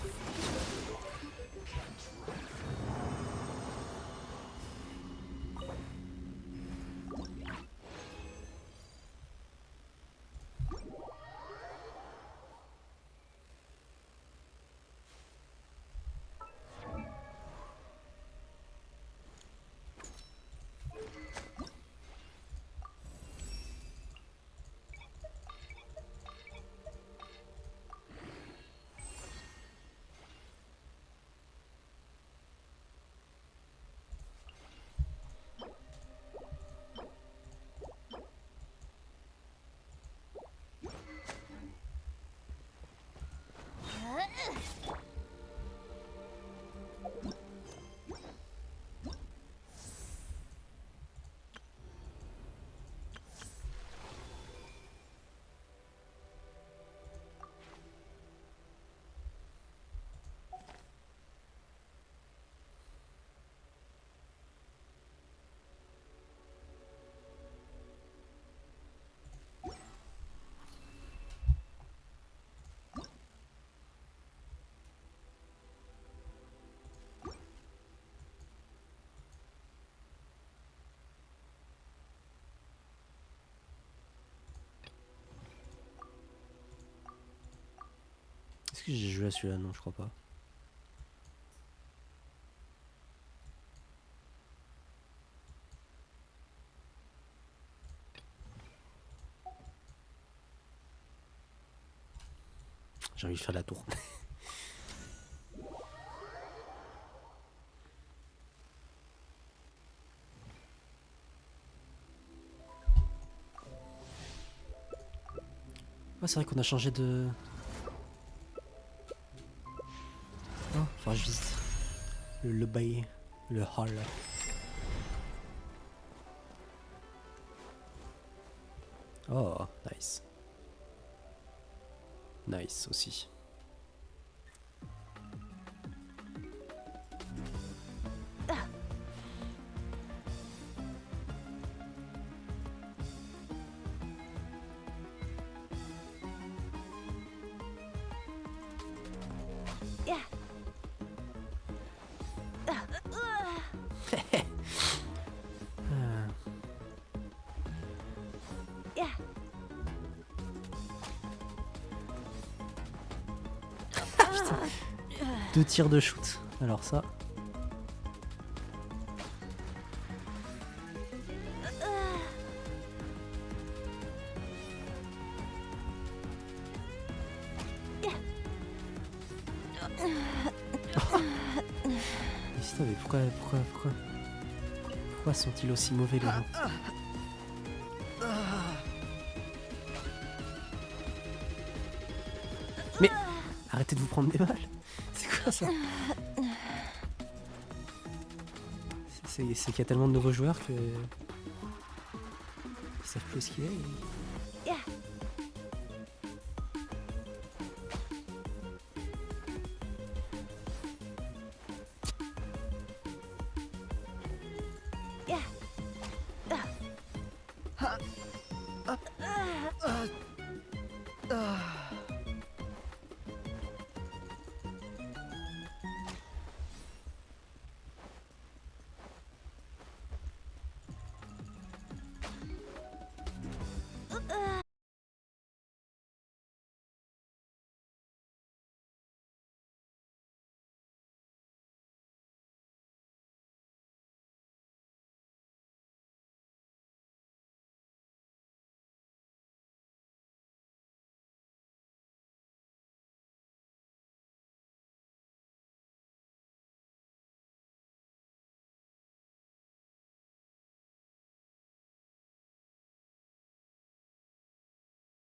Speaker 1: Est-ce que j'ai joué à celui-là? Non, je crois pas. J'ai envie de faire la tour. Ouais, c'est vrai qu'on a changé de... Oh, enfin, je visite le bay, le hall. Oh, nice. Nice aussi. Deux tirs de shoot. Alors ça. Mais pourquoi sont-ils aussi mauvais les gens? Mais arrêtez de vous prendre des balles. C'est quoi ça? C'est qu'il y a tellement de nouveaux joueurs que ils savent plus esquiver.